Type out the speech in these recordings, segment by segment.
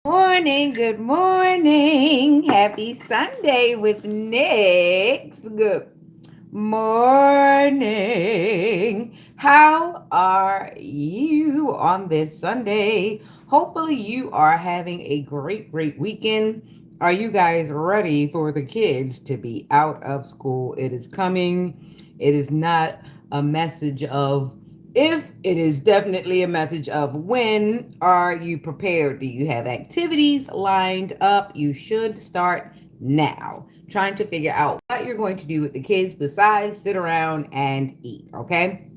Morning, good morning. Happy Sunday with Nick's. Good morning. How are you on this Sunday? Hopefully, you are having a great weekend. Are you guys ready for the kids to be out of school? It is coming. It is not a message of if, it is definitely a message of when are you prepared? Do you have activities lined up? You should start now. Trying to figure out what you're going to do with the kids besides sit around and eat, okay?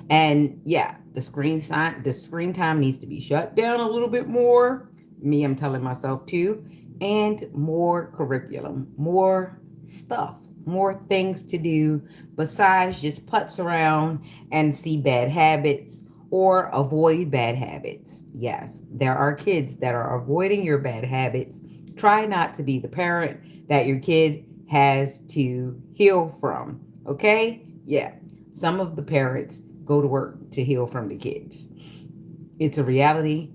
And yeah, the screen time needs to be shut down a little bit more. Me, I'm telling myself too. And more curriculum, more stuff, more things to do besides just putz around and see bad habits or avoid bad habits. Yes, there are kids that are avoiding your bad habits. Try not to be the parent that your kid has to heal from. Okay? Yeah. Some of the parents go to work to heal from the kids. It's a reality.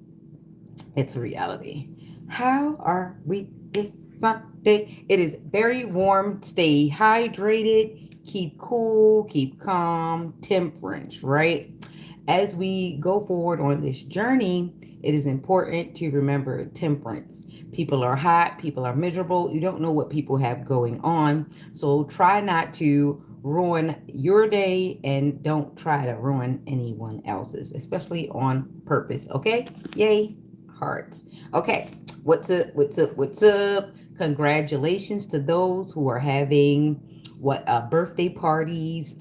It's a reality. How are we this Sunday? It is very warm. Stay hydrated. Keep cool. Keep calm. Temperance, right? As we go forward on this journey, it is important to remember temperance. People are hot, people are miserable. You don't know what people have going on. So try not to ruin your day and don't try to ruin anyone else's, especially on purpose. Okay? Yay. Hearts. Okay. What's up? What's up? What's up? Congratulations to those who are having birthday parties,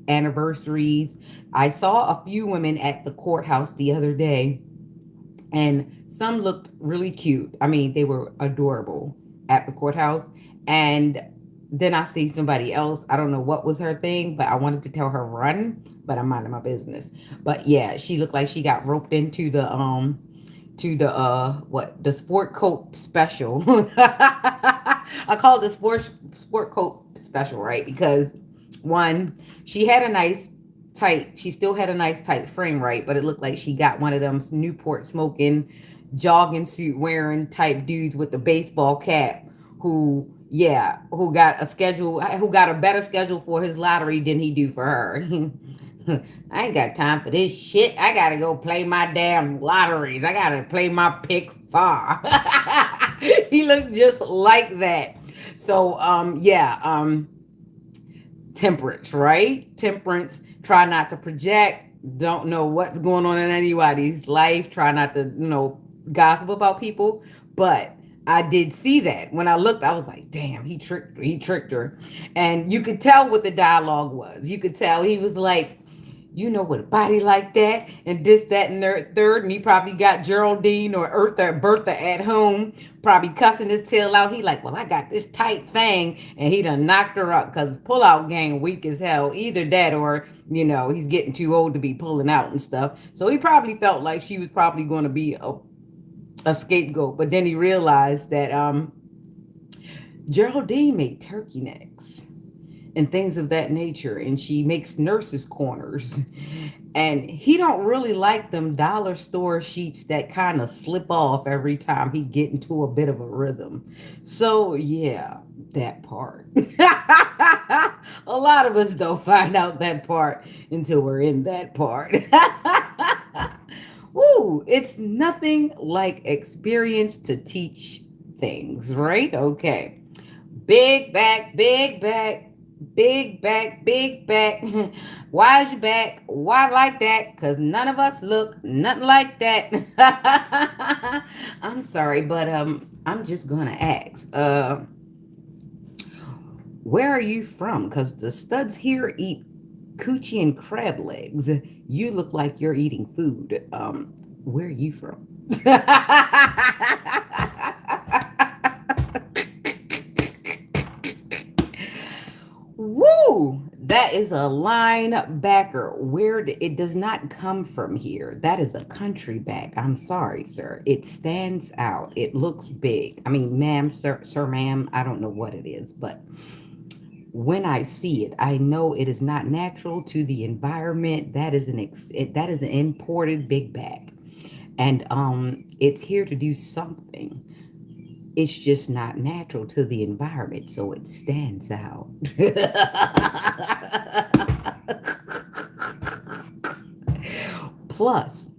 anniversaries. I saw a few women at the courthouse the other day, and some looked really cute. I mean, they were adorable at the courthouse. And then I see somebody else. I don't know what was her thing, but I wanted to tell her run, but I'm minding my business. But yeah, she looked like she got roped into the sport coat special. I call it the sport coat special, right? Because one, she had a nice she still had a nice tight frame, right? But it looked like she got one of them Newport smoking, jogging suit wearing type dudes with the baseball cap who got a schedule, who got a better schedule for his lottery than he do for her. I ain't got time for this shit. I gotta go play my damn lotteries. I gotta play my pick far. He looked just like that. So temperance, right? Temperance. Try not to project. Don't know what's going on in anybody's life. Try not to, gossip about people. But I did see that. When I looked, I was like, damn, he tricked her. And you could tell what the dialogue was. You could tell he was like, with a body like that, and this, that, and third, and he probably got Geraldine or Bertha at home, probably cussing his tail out. He like, well, I got this tight thing, and he done knocked her up because pull-out game weak as hell. Either that or, he's getting too old to be pulling out and stuff. So he probably felt like she was probably going to be a scapegoat, but then he realized that Geraldine made turkey necks and things of that nature, and she makes nurses corners, and he don't really like them dollar store sheets that kind of slip off every time he get into a bit of a rhythm. So yeah, that part. A lot of us don't find out that part until we're in that part. Woo, it's nothing like experience to teach things, right? Okay. Big back, big back, big back, big back. Why is your back? Why like that? Because none of us look nothing like that. I'm sorry, but I'm just gonna ask. Where are you from? Because the studs here eat coochie and crab legs. You look like you're eating food. Where are you from? Woo! That is a linebacker. It does not come from here. That is a country back. I'm sorry, sir. It stands out. It looks big. I mean, ma'am, sir, ma'am. I don't know what it is, but when I see it, I know it is not natural to the environment. That is an imported big back. And it's here to do something. It's just not natural to the environment, so it stands out. Plus,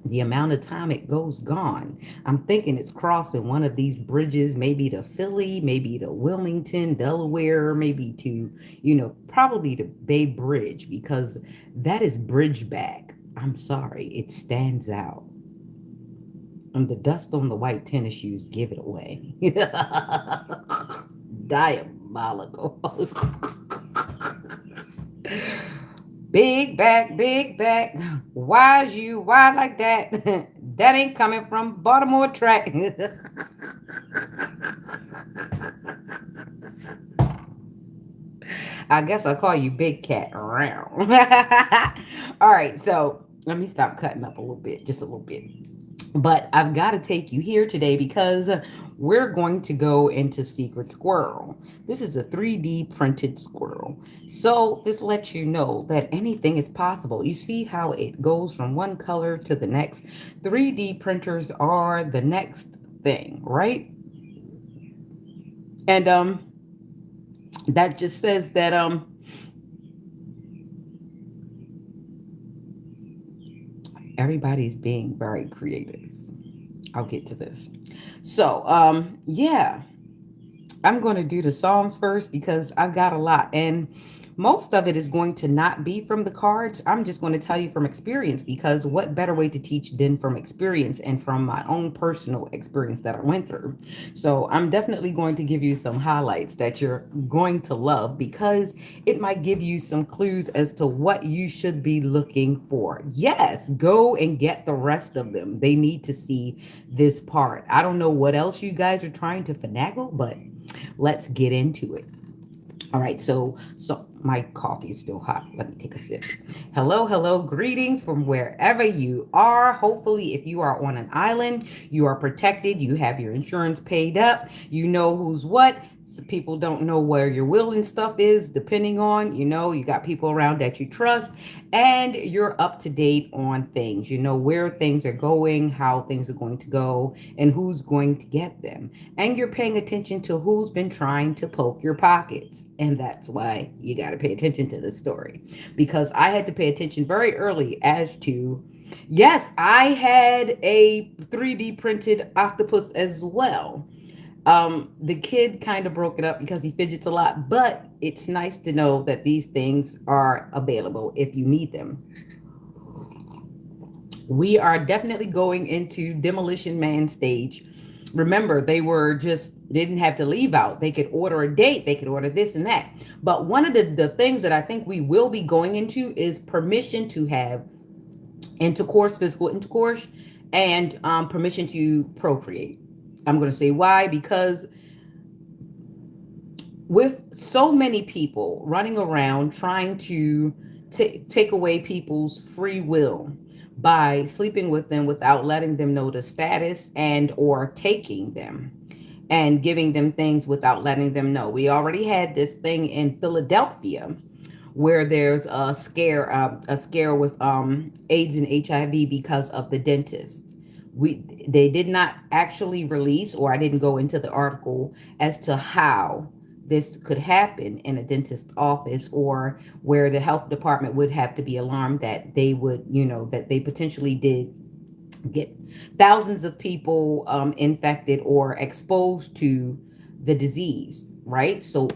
the amount of time it goes gone. I'm thinking it's crossing one of these bridges, maybe to Philly, maybe to Wilmington, Delaware, maybe to, probably to Bay Bridge, because that is Bridgeback. I'm sorry, it stands out. And the dust on the white tennis shoes give it away. Diabolical. Big back, big back. Why's you? Why like that? That ain't coming from Baltimore track. I guess I'll call you Big Cat around. All right, so let me stop cutting up a little bit, just a little bit. But I've got to take you here today because we're going to go into Secret Squirrel. This is a 3D printed squirrel. So this lets you know that anything is possible. You see how it goes from one color to the next. 3D printers are the next thing, right? And that just says that everybody's being very creative. I'll get to this. So, yeah, I'm going to do the songs first because I've got a lot. And most of it is going to not be from the cards. I'm just going to tell you from experience because what better way to teach than from experience and from my own personal experience that I went through. So I'm definitely going to give you some highlights that you're going to love because it might give you some clues as to what you should be looking for. Yes, go and get the rest of them. They need to see this part. I don't know what else you guys are trying to finagle, but let's get into it. All right, so my coffee is still hot. Let me take a sip. Hello, hello, greetings from wherever you are. Hopefully, if you are on an island, you are protected. You have your insurance paid up. You know who's what. People don't know where your will and stuff is, depending on, you got people around that you trust, and you're up to date on things. You know where things are going, how things are going to go, and who's going to get them. And you're paying attention to who's been trying to poke your pockets. And that's why you got to pay attention to this story. Because I had to pay attention very early as to, yes, I had a 3D printed octopus as well. The kid kind of broke it up because he fidgets a lot, but it's nice to know that these things are available if you need them. We are definitely going into Demolition Man stage. Remember, they didn't have to leave out. They could order a date, they could order this and that. But one of the things that I think we will be going into is permission to have intercourse, physical intercourse, and permission to procreate. I'm going to say why, because with so many people running around trying to take away people's free will by sleeping with them without letting them know the status and or taking them and giving them things without letting them know. We already had this thing in Philadelphia where there's a scare with AIDS and HIV because of the dentist. They did not actually release, or I didn't go into the article as to how this could happen in a dentist's office, or where the health department would have to be alarmed that they would, that they potentially did get thousands of people infected or exposed to the disease, right? So,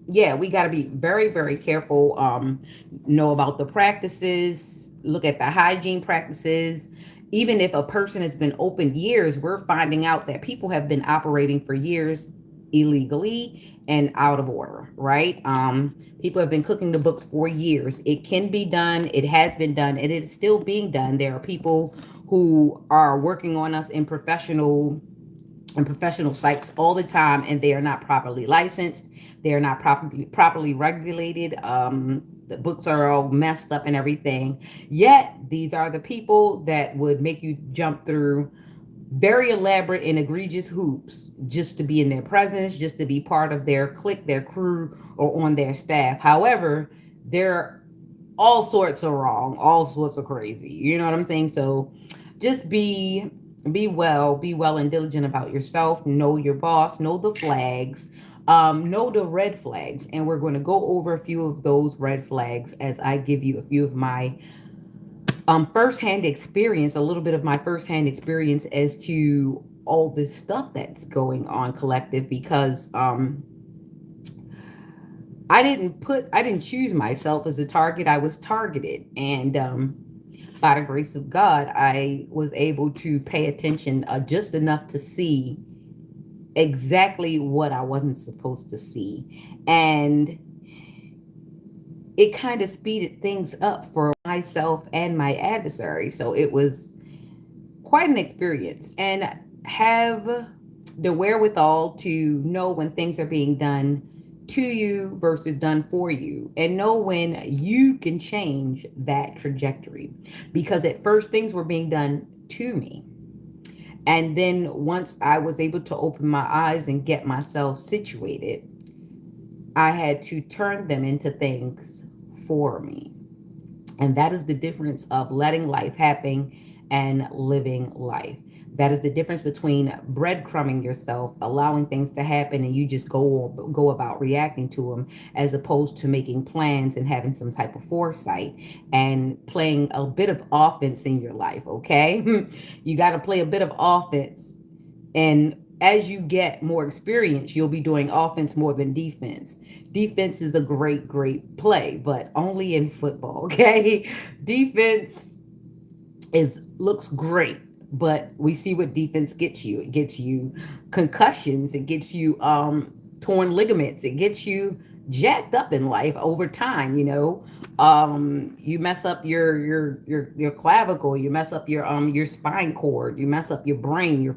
yeah, we got to be very, very careful. Know about the practices, look at the hygiene practices. Even if a person has been open years, we're finding out that people have been operating for years illegally and out of order, right? People have been cooking the books for years. It can be done. It has been done. It is still being done. There are people who are working on us in professional sites all the time, and they are not properly licensed. They are not properly regulated. The books are all messed up and everything. Yet these are the people that would make you jump through very elaborate and egregious hoops just to be in their presence, just to be part of their clique, their crew, or on their staff. However, they're all sorts of wrong, all sorts of crazy. You know what I'm saying? So just be well and diligent about yourself. Know your boss. Know the flags. Know the red flags, and we're going to go over a few of those red flags as I give you a few of my firsthand experience, a little bit of my firsthand experience as to all this stuff that's going on collective because I didn't choose myself as a target. I was targeted, and by the grace of God, I was able to pay attention just enough to see exactly what I wasn't supposed to see, and it kind of speeded things up for myself and my adversary. So it was quite an experience, and have the wherewithal to know when things are being done to you versus done for you, and know when you can change that trajectory, because at first things were being done to me, and then once I was able to open my eyes and get myself situated, I had to turn them into things for me. And that is the difference of letting life happen and living life. That is the difference between breadcrumbing yourself, allowing things to happen, and you just go about reacting to them, as opposed to making plans and having some type of foresight and playing a bit of offense in your life. Okay, you got to play a bit of offense, and as you get more experience, you'll be doing offense more than defense. Defense is a great play, but only in football. Okay, defense is looks great, but we see what defense gets you. It gets you concussions, it gets you torn ligaments, it gets you jacked up in life over time, you know. You mess up your clavicle, you mess up your spine cord, you mess up your brain, your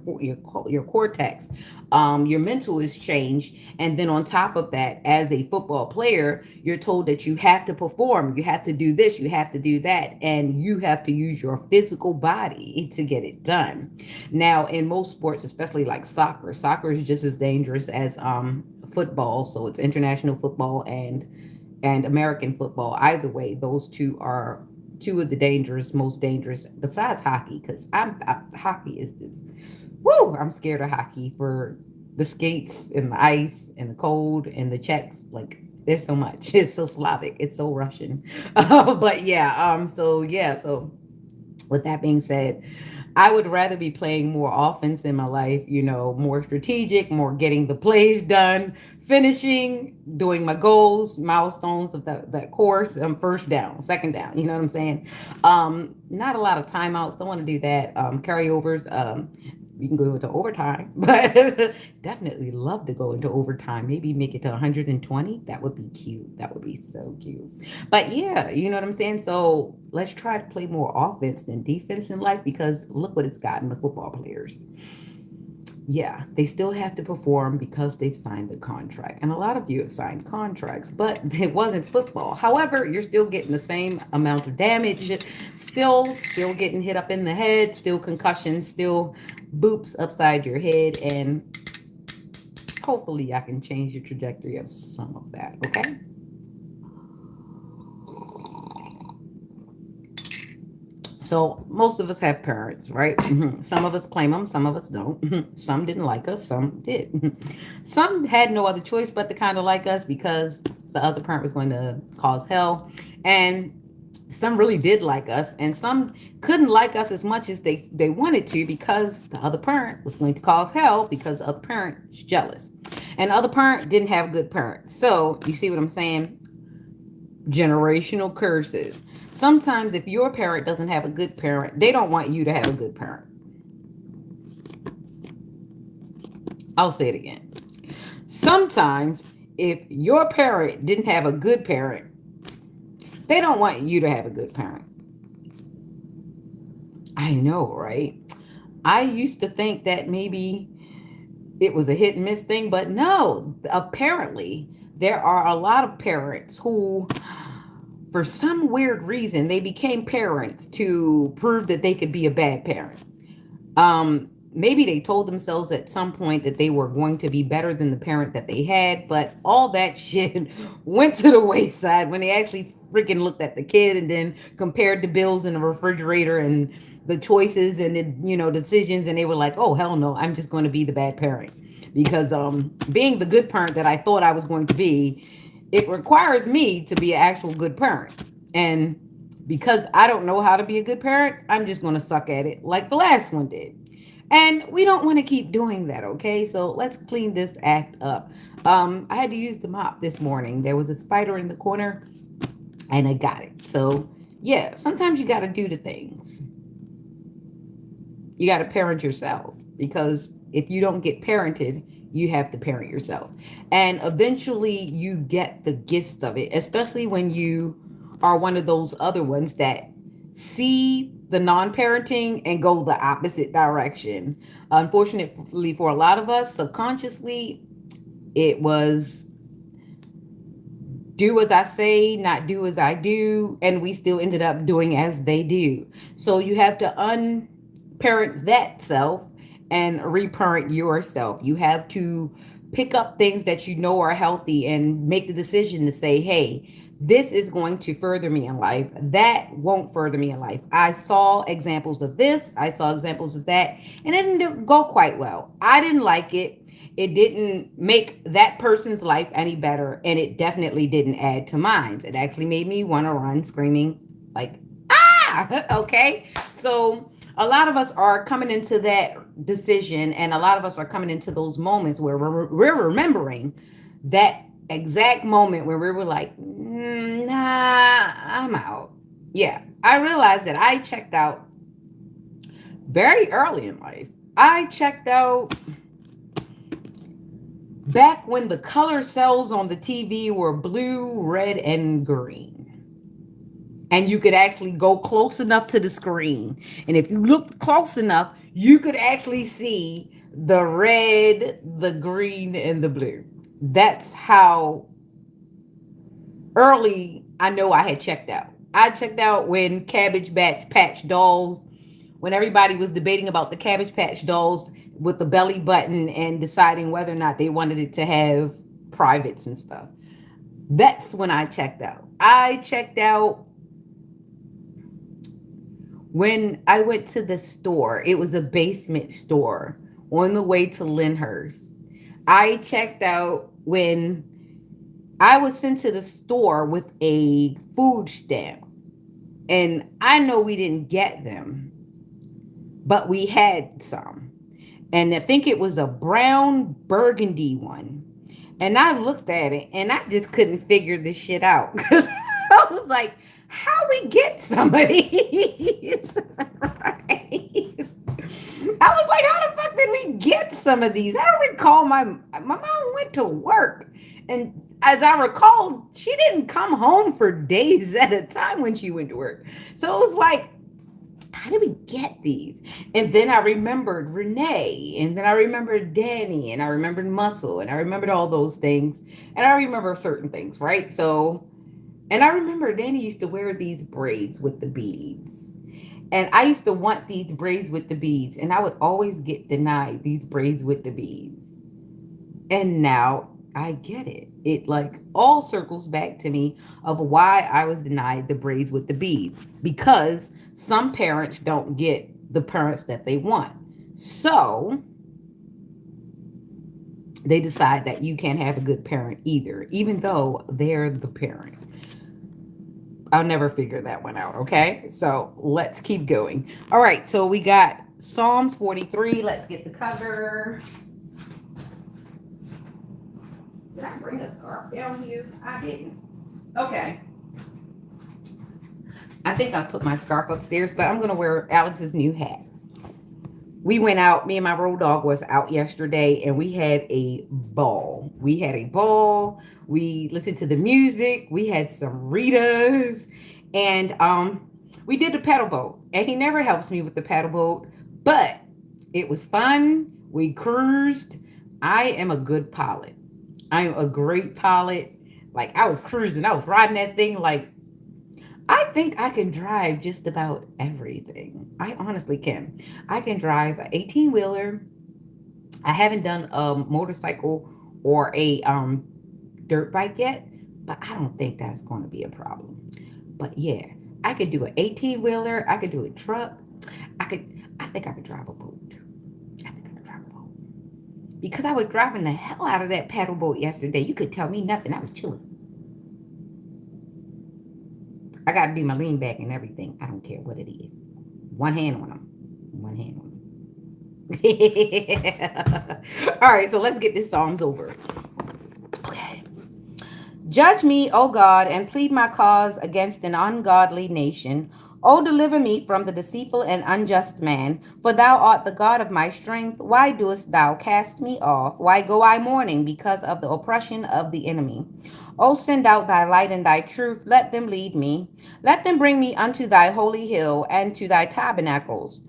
cortex. Your mental is changed, and then on top of that, as a football player, you're told that you have to perform, you have to do this, you have to do that, and you have to use your physical body to get it done. Now, in most sports, especially like soccer is just as dangerous as football. So it's international football and American football. Either way, those two are two of the most dangerous besides hockey, because hockey is this. Woo! I'm scared of hockey for the skates and the ice and the cold and the checks. Like, there's so much. It's so Slavic. It's so Russian. But yeah. So with that being said, I would rather be playing more offense in my life, you know, more strategic, more getting the plays done, finishing, doing my goals, milestones of that course, first down, second down, you know what I'm saying? Not a lot of timeouts, don't want to do that. Carryovers, you can go into overtime, but definitely love to go into overtime. Maybe make it to 120. That would be cute. That would be so cute. But yeah, you know what I'm saying? So let's try to play more offense than defense in life, because look what it's gotten the football players. Yeah, they still have to perform because they've signed a contract. And a lot of you have signed contracts, but it wasn't football. However, you're still getting the same amount of damage, still getting hit up in the head, still concussions, still boops upside your head, and hopefully I can change the trajectory of some of that, okay? So most of us have parents, right? Some of us claim them, some of us don't. Some didn't like us, some did. Some had no other choice but to kind of like us because the other parent was going to cause hell. And some really did like us, and some couldn't like us as much as they wanted to, because the other parent was going to cause hell because the other parent is jealous. And the other parent didn't have good parents. So you see what I'm saying? Generational curses. Sometimes if your parent doesn't have a good parent, they don't want you to have a good parent. I'll say it again. Sometimes if your parent didn't have a good parent, they don't want you to have a good parent. I know, right? I used to think that maybe it was a hit and miss thing, but no, apparently there are a lot of parents who, for some weird reason, they became parents to prove that they could be a bad parent. Maybe they told themselves at some point that they were going to be better than the parent that they had, but all that shit went to the wayside when they actually freaking looked at the kid and then compared the bills in the refrigerator and the choices and the, decisions, and they were like, oh hell no, I'm just going to be the bad parent. Because being the good parent that I thought I was going to be, it requires me to be an actual good parent. And because I don't know how to be a good parent, I'm just going to suck at it like the last one did. And we don't want to keep doing that, okay? So let's clean this act up. I had to use the mop this morning. There was a spider in the corner and I got it. So, yeah, sometimes you got to do the things. You got to parent yourself, because if you don't get parented, you have to parent yourself. And eventually you get the gist of it, especially when you are one of those other ones that see the non parenting and go the opposite direction. Unfortunately, for a lot of us, subconsciously, it was do as I say, not do as I do, and we still ended up doing as they do. So you have to unparent that self and reparent yourself. You have to pick up things that you know are healthy and make the decision to say, hey, this is going to further me in life. That won't further me in life. I saw examples of this, I saw examples of that, and it didn't go quite well. I didn't like it. It didn't make that person's life any better, and it definitely didn't add to mine. It actually made me want to run screaming like, ah, okay. So a lot of us are coming into that decision, and a lot of us are coming into those moments where we're remembering that exact moment where we were like, nah, I'm out. Yeah, I realized that I checked out very early in life. I checked out back when the color cells on the TV were blue, red, and green. And you could actually go close enough to the screen. And if you looked close enough, you could actually see the red, the green, and the blue. That's how early I know I had checked out. I checked out when Patch dolls, when everybody was debating about the Cabbage Patch dolls with the belly button and deciding whether or not they wanted it to have privates and stuff. That's when I checked out. I checked out when I went to the store. It was a basement store on the way to Lyndhurst. I checked out when I was sent to the store with a food stamp. And I know we didn't get them, but we had some. And I think it was a brown burgundy one. And I looked at it and I just couldn't figure this shit out. Because I was like, how we get some of these? Right? I was like, how the fuck did we get some of these? I don't recall my mom went to work. And as I recall, she didn't come home for days at a time when she went to work. So it was like, how did we get these? And then I remembered Renee, and then I remembered Danny, and I remembered Muscle, and I remembered all those things. And I remember certain things, right? So, and I remember Danny used to wear these braids with the beads. And I used to want these braids with the beads, and I would always get denied these braids with the beads. And now I get it. It like all circles back to me of why I was denied the braids with the beads, because some parents don't get the parents that they want. So they decide that you can't have a good parent either, even though they're the parent. I'll never figure that one out, okay? So let's keep going. All right, so we got Psalms 43. Let's get the cover. Did I bring a scarf down here? I didn't. Okay. I think I put my scarf upstairs, but I'm going to wear Alex's new hat. We went out, me and my road dog was out yesterday, and we had a ball. We had a ball. We listened to the music. We had some Ritas, and we did the paddle boat. And he never helps me with the paddle boat, but it was fun. We cruised. I am a good pilot. I'm a great pilot. Like, I was cruising. I was riding that thing like, I think I can drive just about everything. I honestly can. I can drive an 18-wheeler. I haven't done a motorcycle or a dirt bike yet, but I don't think that's going to be a problem. But yeah, I could do an 18-wheeler. I could do a truck. I could. I think I could drive a boat. I think I could drive a boat because I was driving the hell out of that paddle boat yesterday. You could tell me nothing. I was chilling. I got to do my lean back and everything. I don't care what it is. One hand on them. One hand on them. All right, so let's get this Psalms over. Okay. Judge me, O God, and plead my cause against an ungodly nation. O deliver me from the deceitful and unjust man, for thou art the God of my strength. Why doest thou cast me off? Why go I mourning because of the oppression of the enemy? O send out thy light and thy truth, let them lead me. Let them bring me unto thy holy hill and to thy tabernacles.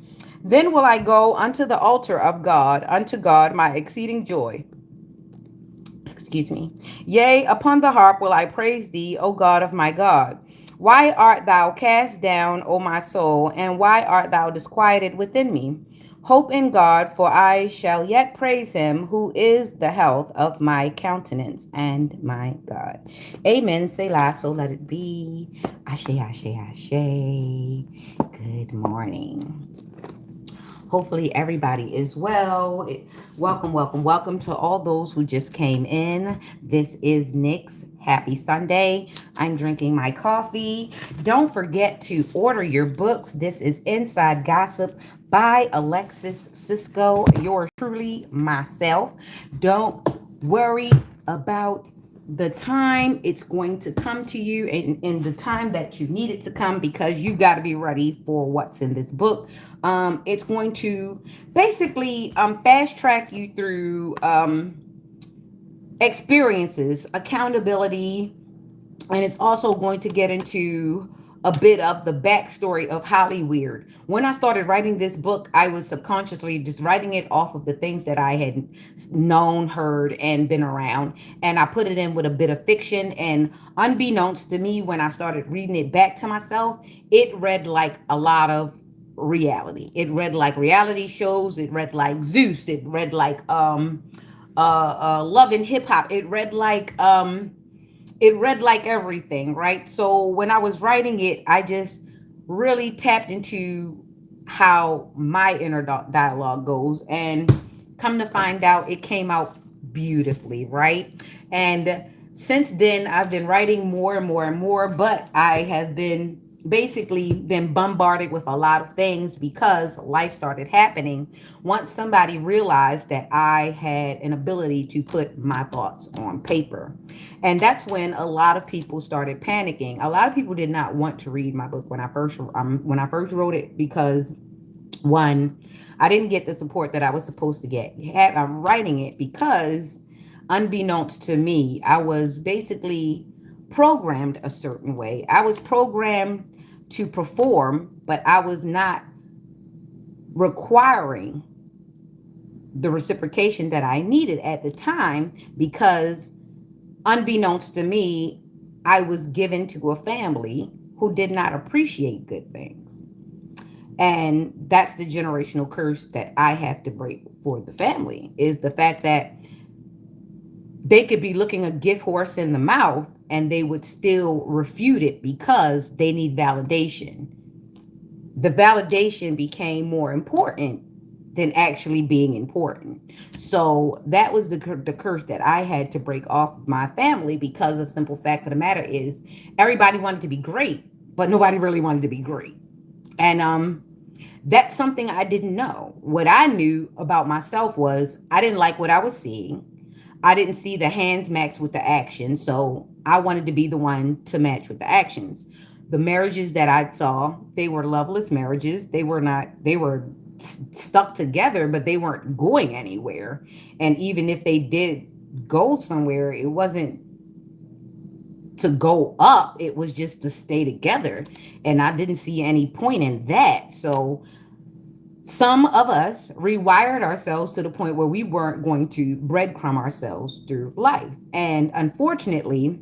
Then will I go unto the altar of God, unto God my exceeding joy. Excuse me. Yea, upon the harp will I praise thee, O God of my God. Why art thou cast down, O my soul, and why art thou disquieted within me? Hope in God, for I shall yet praise him, who is the health of my countenance and my God. Amen. Selah, so let it be. Ashe, ashe, ashe. Good morning. Hopefully, everybody is well. Welcome, welcome, welcome to all those who just came in. This is Nick's Happy Sunday. I'm drinking my coffee. Don't forget to order your books. This is Inside Gossip by Alexis Cisco. Yours truly, myself. Don't worry about the time. It's going to come to you in the time that you need it to come, because you got to be ready for what's in this book. It's going to basically fast track you through experiences, accountability, and it's also going to get into a bit of the backstory of Hollyweird. When I started writing this book, I was subconsciously just writing it off of the things that I had known, heard, and been around. And I put it in with a bit of fiction. And unbeknownst to me, when I started reading it back to myself, it read like a lot of reality. It read like reality shows. It read like Zeus. It read like Love and Hip Hop. It read like everything, right? So when I was writing it, I just really tapped into how my inner dialogue goes, and come to find out, it came out beautifully, right? And since then, I've been writing more and more and more, but I have been bombarded with a lot of things because life started happening once somebody realized that I had an ability to put my thoughts on paper. And that's when a lot of people started panicking. A lot of people did not want to read my book when I first wrote it, because one, I didn't get the support that I was supposed to get. I'm writing it because, unbeknownst to me, I was basically programmed a certain way. I was programmed to perform, but I was not requiring the reciprocation that I needed at the time, because, unbeknownst to me, I was given to a family who did not appreciate good things. And that's the generational curse that I have to break for the family, is the fact that they could be looking a gift horse in the mouth and they would still refute it because they need validation. The validation became more important than actually being important. So that was the curse that I had to break off of my family, because the simple fact of the matter is, everybody wanted to be great, but nobody really wanted to be great. And that's something I didn't know. What I knew about myself was I didn't like what I was seeing. I didn't see the hands match with the action, so I wanted to be the one to match with the actions. The marriages that I saw, they were loveless marriages. They were stuck together, but they weren't going anywhere. And even if they did go somewhere, it wasn't to go up, it was just to stay together. And I didn't see any point in that. So some of us rewired ourselves to the point where we weren't going to breadcrumb ourselves through life. And unfortunately,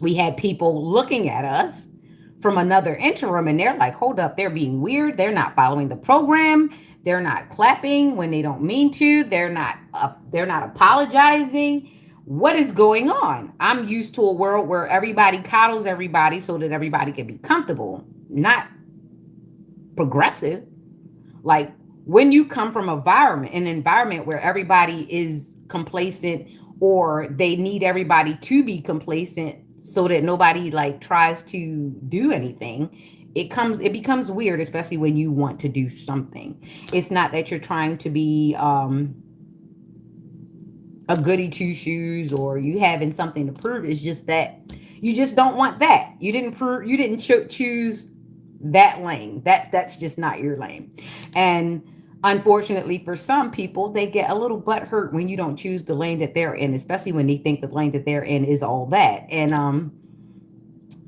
we had people looking at us from another interim, and they're like, hold up, they're being weird. They're not following the program. They're not clapping when they don't mean to. They're not apologizing. What is going on? I'm used to a world where everybody coddles everybody so that everybody can be comfortable, not progressive. Like when you come from an environment where everybody is complacent or they need everybody to be complacent so that nobody like tries to do anything, it becomes weird, especially when you want to do something. It's not that you're trying to be a goody two shoes or you having something to prove. It's just that you just don't want that. You didn't choose that lane. That's just not your lane. And unfortunately for some people, they get a little butt hurt when you don't choose the lane that they're in, especially when they think the lane that they're in is all that. And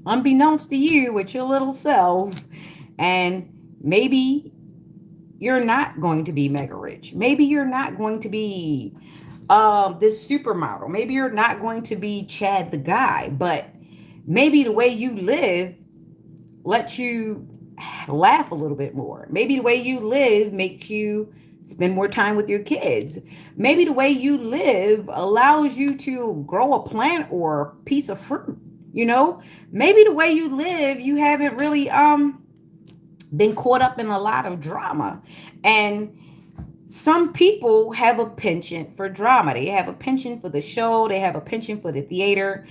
unbeknownst to you with your little self, and maybe you're not going to be mega rich. Maybe you're not going to be this supermodel. Maybe you're not going to be Chad the guy, but maybe the way you live lets you laugh a little bit more. Maybe the way you live makes you spend more time with your kids. Maybe the way you live allows you to grow a plant or a piece of fruit. You know, maybe the way you live, you haven't really been caught up in a lot of drama. And some people have a penchant for drama. They have a penchant for the show, they have a penchant for the theater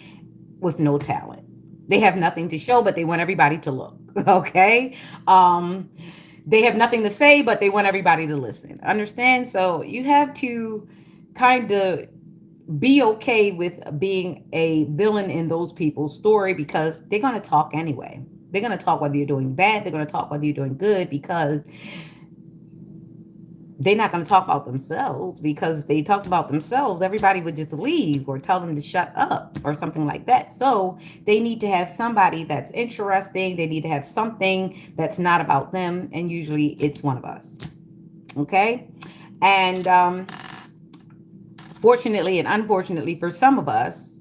with no talent. They have nothing to show, but they want everybody to look. Okay. Um, they have nothing to say, but they want everybody to listen. Understand? So you have to kind of be okay with being a villain in those people's story because they're going to talk anyway. They're going to talk whether you're doing bad, they're going to talk whether you're doing good because they're not going to talk about themselves, because if they talked about themselves, everybody would just leave or tell them to shut up or something like that. So they need to have somebody that's interesting. They need to have something that's not about them. And usually it's one of us. Okay. And fortunately and unfortunately for some of us,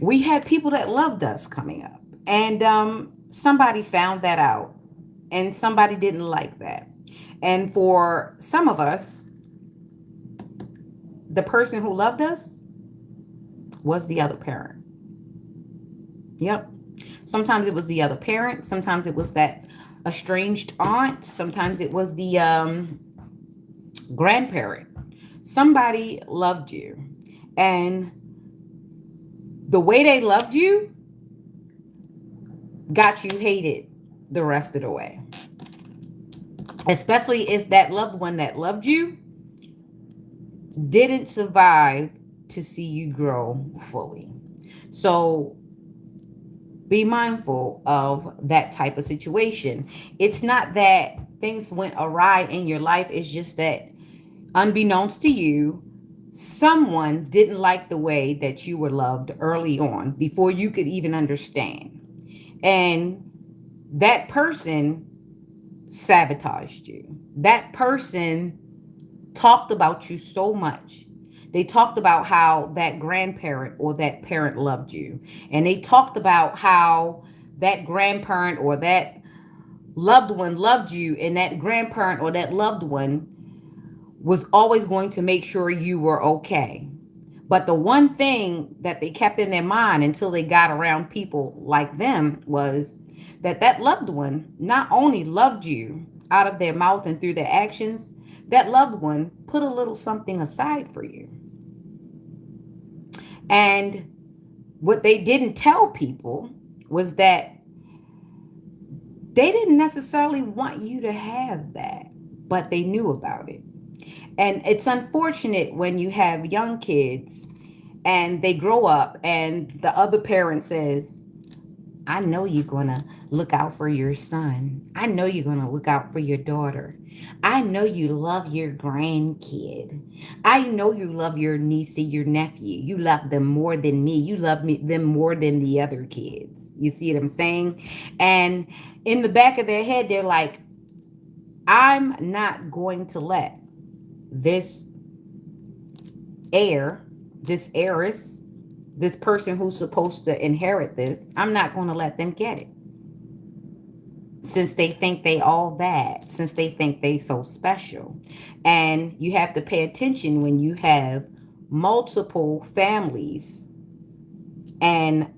we had people that loved us coming up. And somebody found that out and somebody didn't like that. And for some of us, the person who loved us was the other parent. Yep. Sometimes it was the other parent. Sometimes it was that estranged aunt. Sometimes it was the grandparent. Somebody loved you. And the way they loved you got you hated the rest of the way. Especially if that loved one that loved you didn't survive to see you grow fully. So be mindful of that type of situation. It's not that things went awry in your life, it's just that unbeknownst to you, someone didn't like the way that you were loved early on before you could even understand. And that person sabotaged you. That person talked about you so much. They talked about how that grandparent or that parent loved you. And they talked about how that grandparent or that loved one loved you. And that grandparent or that loved one was always going to make sure you were okay. But the one thing that they kept in their mind until they got around people like them was that that loved one not only loved you out of their mouth and through their actions, that loved one put a little something aside for you. And what they didn't tell people was that they didn't necessarily want you to have that, but they knew about it. And it's unfortunate when you have young kids and they grow up and the other parent says, I know you're going to look out for your son. I know you're going to look out for your daughter. I know you love your grandkid. I know you love your niece and your nephew. You love them more than me. You love them more than the other kids. You see what I'm saying? And in the back of their head, they're like, I'm not going to let this heir, this heiress, this person who's supposed to inherit this, I'm not going to let them get it. Since they think they all that, since they think they so special. And you have to pay attention when you have multiple families, and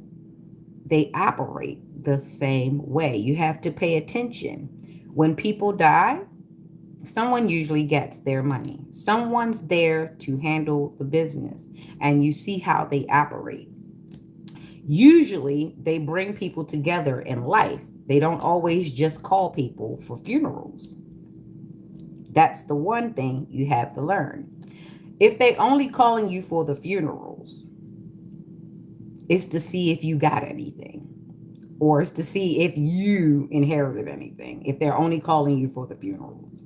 they operate the same way. You have to pay attention. When people die, someone usually gets their money. Someone's there to handle the business, and you see how they operate. Usually, they bring people together in life. They don't always just call people for funerals. That's the one thing you have to learn. If they only calling you for the funerals, it's to see if you got anything, or it's to see if you inherited anything, if they're only calling you for the funerals.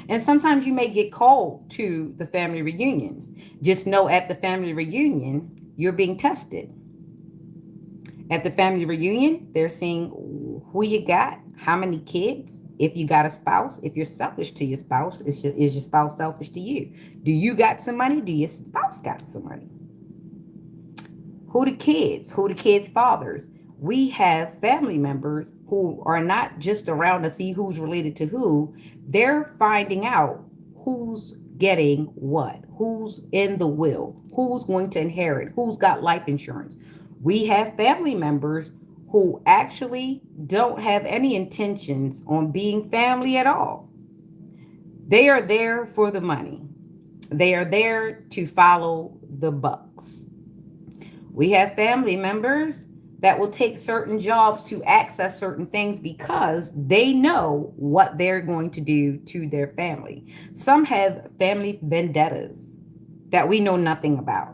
And sometimes you may get called to the family reunions. Just know at the family reunion, you're being tested. At the family reunion, they're seeing who you got, how many kids, if you got a spouse, if you're selfish to your spouse, is your spouse selfish to you? Do you got some money? Do your spouse got some money? Who the kids? Who the kids' fathers? We have family members who are not just around to see who's related to who. They're finding out who's getting what, who's in the will, who's going to inherit, who's got life insurance. We have family members who actually don't have any intentions on being family at all. They are there for the money. They are there to follow the bucks. We have family members that will take certain jobs to access certain things because they know what they're going to do to their family. Some have family vendettas that we know nothing about.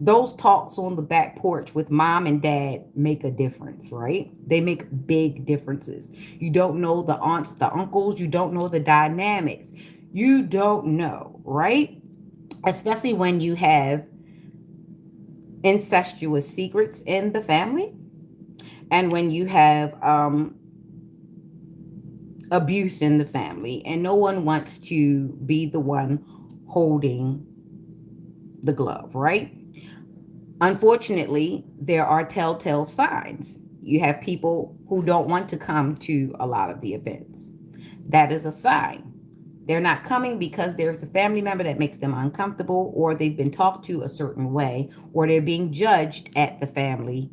Those talks on the back porch with mom and dad make a difference, right? They make big differences. You don't know the aunts, the uncles, you don't know the dynamics. You don't know, right? Especially when you have incestuous secrets in the family, and when you have abuse in the family, and no one wants to be the one holding the glove, right? Unfortunately, there are telltale signs. You have people who don't want to come to a lot of the events. That is a sign. They're not coming because there's a family member that makes them uncomfortable, or they've been talked to a certain way, or they're being judged at the family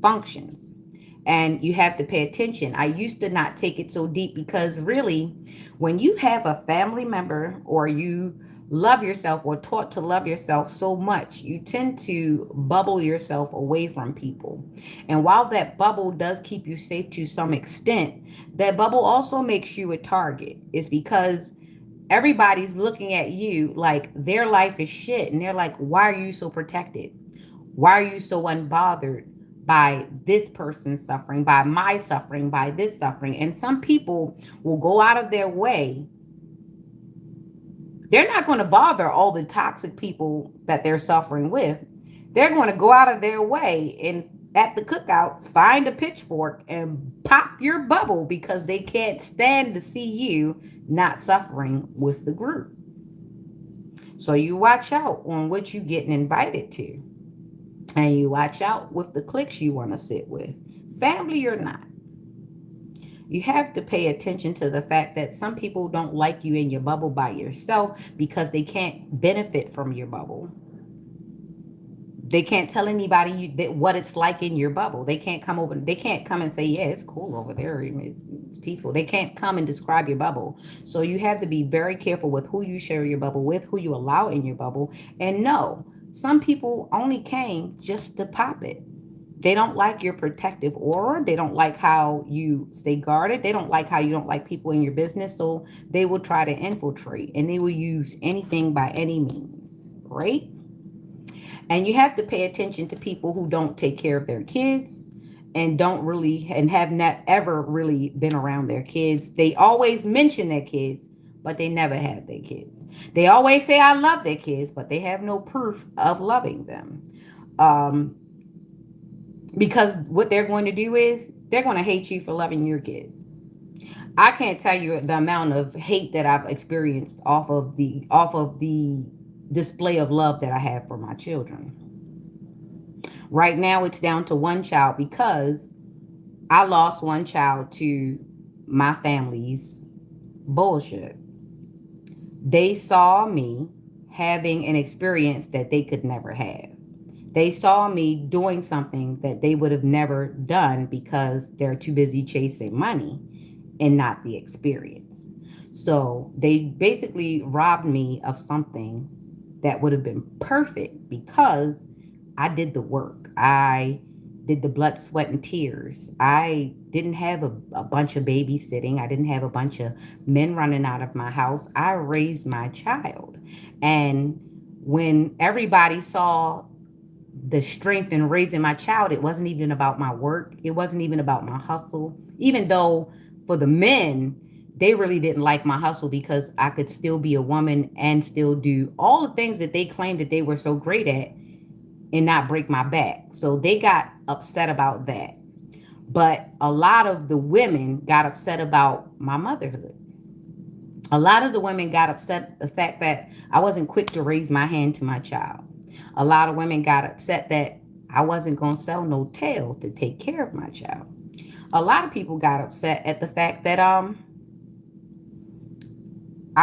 functions. And you have to pay attention. I used to not take it so deep because really, when you have a family member, or you love yourself or taught to love yourself so much, you tend to bubble yourself away from people. And while that bubble does keep you safe to some extent, that bubble also makes you a target. It's because everybody's looking at you like their life is shit, and they're like, why are you so protected? Why are you so unbothered by this person's suffering, by my suffering, by this suffering? And some people will go out of their way. They're not going to bother all the toxic people that they're suffering with. They're going to go out of their way and at the cookout find a pitchfork and pop your bubble because they can't stand to see you not suffering with the group. So you watch out on what you getting invited to. And you watch out with the cliques you want to sit with, family or not. You have to pay attention to the fact that some people don't like you in your bubble by yourself because they can't benefit from your bubble. They can't tell anybody what it's like in your bubble. They can't come over. They can't come and say, yeah, it's cool over there. It's peaceful. They can't come and describe your bubble. So you have to be very careful with who you share your bubble with, who you allow in your bubble. And no, some people only came just to pop it. They don't like your protective aura. They don't like how you stay guarded. They don't like how you don't like people in your business. So they will try to infiltrate, and they will use anything by any means, right? And you have to pay attention to people who don't take care of their kids and don't really and have not ever really been around their kids. They always mention their kids, but they never have their kids. They always say I love their kids, but they have no proof of loving them. Um, because what they're going to do is they're going to hate you for loving your kid. I can't tell you the amount of hate that I've experienced off of the display of love that I have for my children. Right now it's down to one child because I lost one child to my family's bullshit. They saw me having an experience that they could never have. They saw me doing something that they would have never done because they're too busy chasing money and not the experience. So they basically robbed me of something that would have been perfect because I did the work. I did the blood, sweat, and tears. I didn't have a bunch of babysitting. I didn't have a bunch of men running out of my house. I raised my child. And when everybody saw the strength in raising my child, it wasn't even about my work. It wasn't even about my hustle. Even though for the men, they really didn't like my hustle because I could still be a woman and still do all the things that they claimed that they were so great at and not break my back. So they got upset about that. But a lot of the women got upset about my motherhood. A lot of the women got upset the fact that I wasn't quick to raise my hand to my child. A lot of women got upset that I wasn't going to sell no tail to take care of my child. A lot of people got upset at the fact that I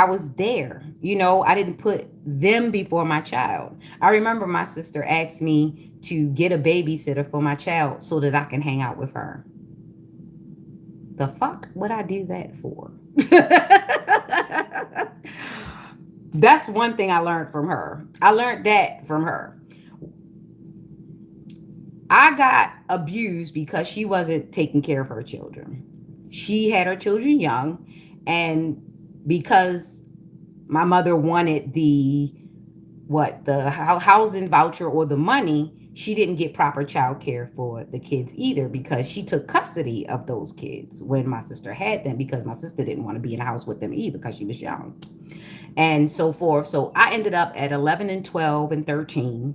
was there. I didn't put them before my child. I remember my sister asked me to get a babysitter for my child so that I can hang out with her. The fuck would I do that for? That's one thing I learned from her. I learned that from her. I got abused because she wasn't taking care of her children. She had her children young, and because my mother wanted the housing voucher or the money, she didn't get proper child care for the kids either because she took custody of those kids when my sister had them because my sister didn't want to be in the house with them either because she was young and so forth. So I ended up at 11 and 12 and 13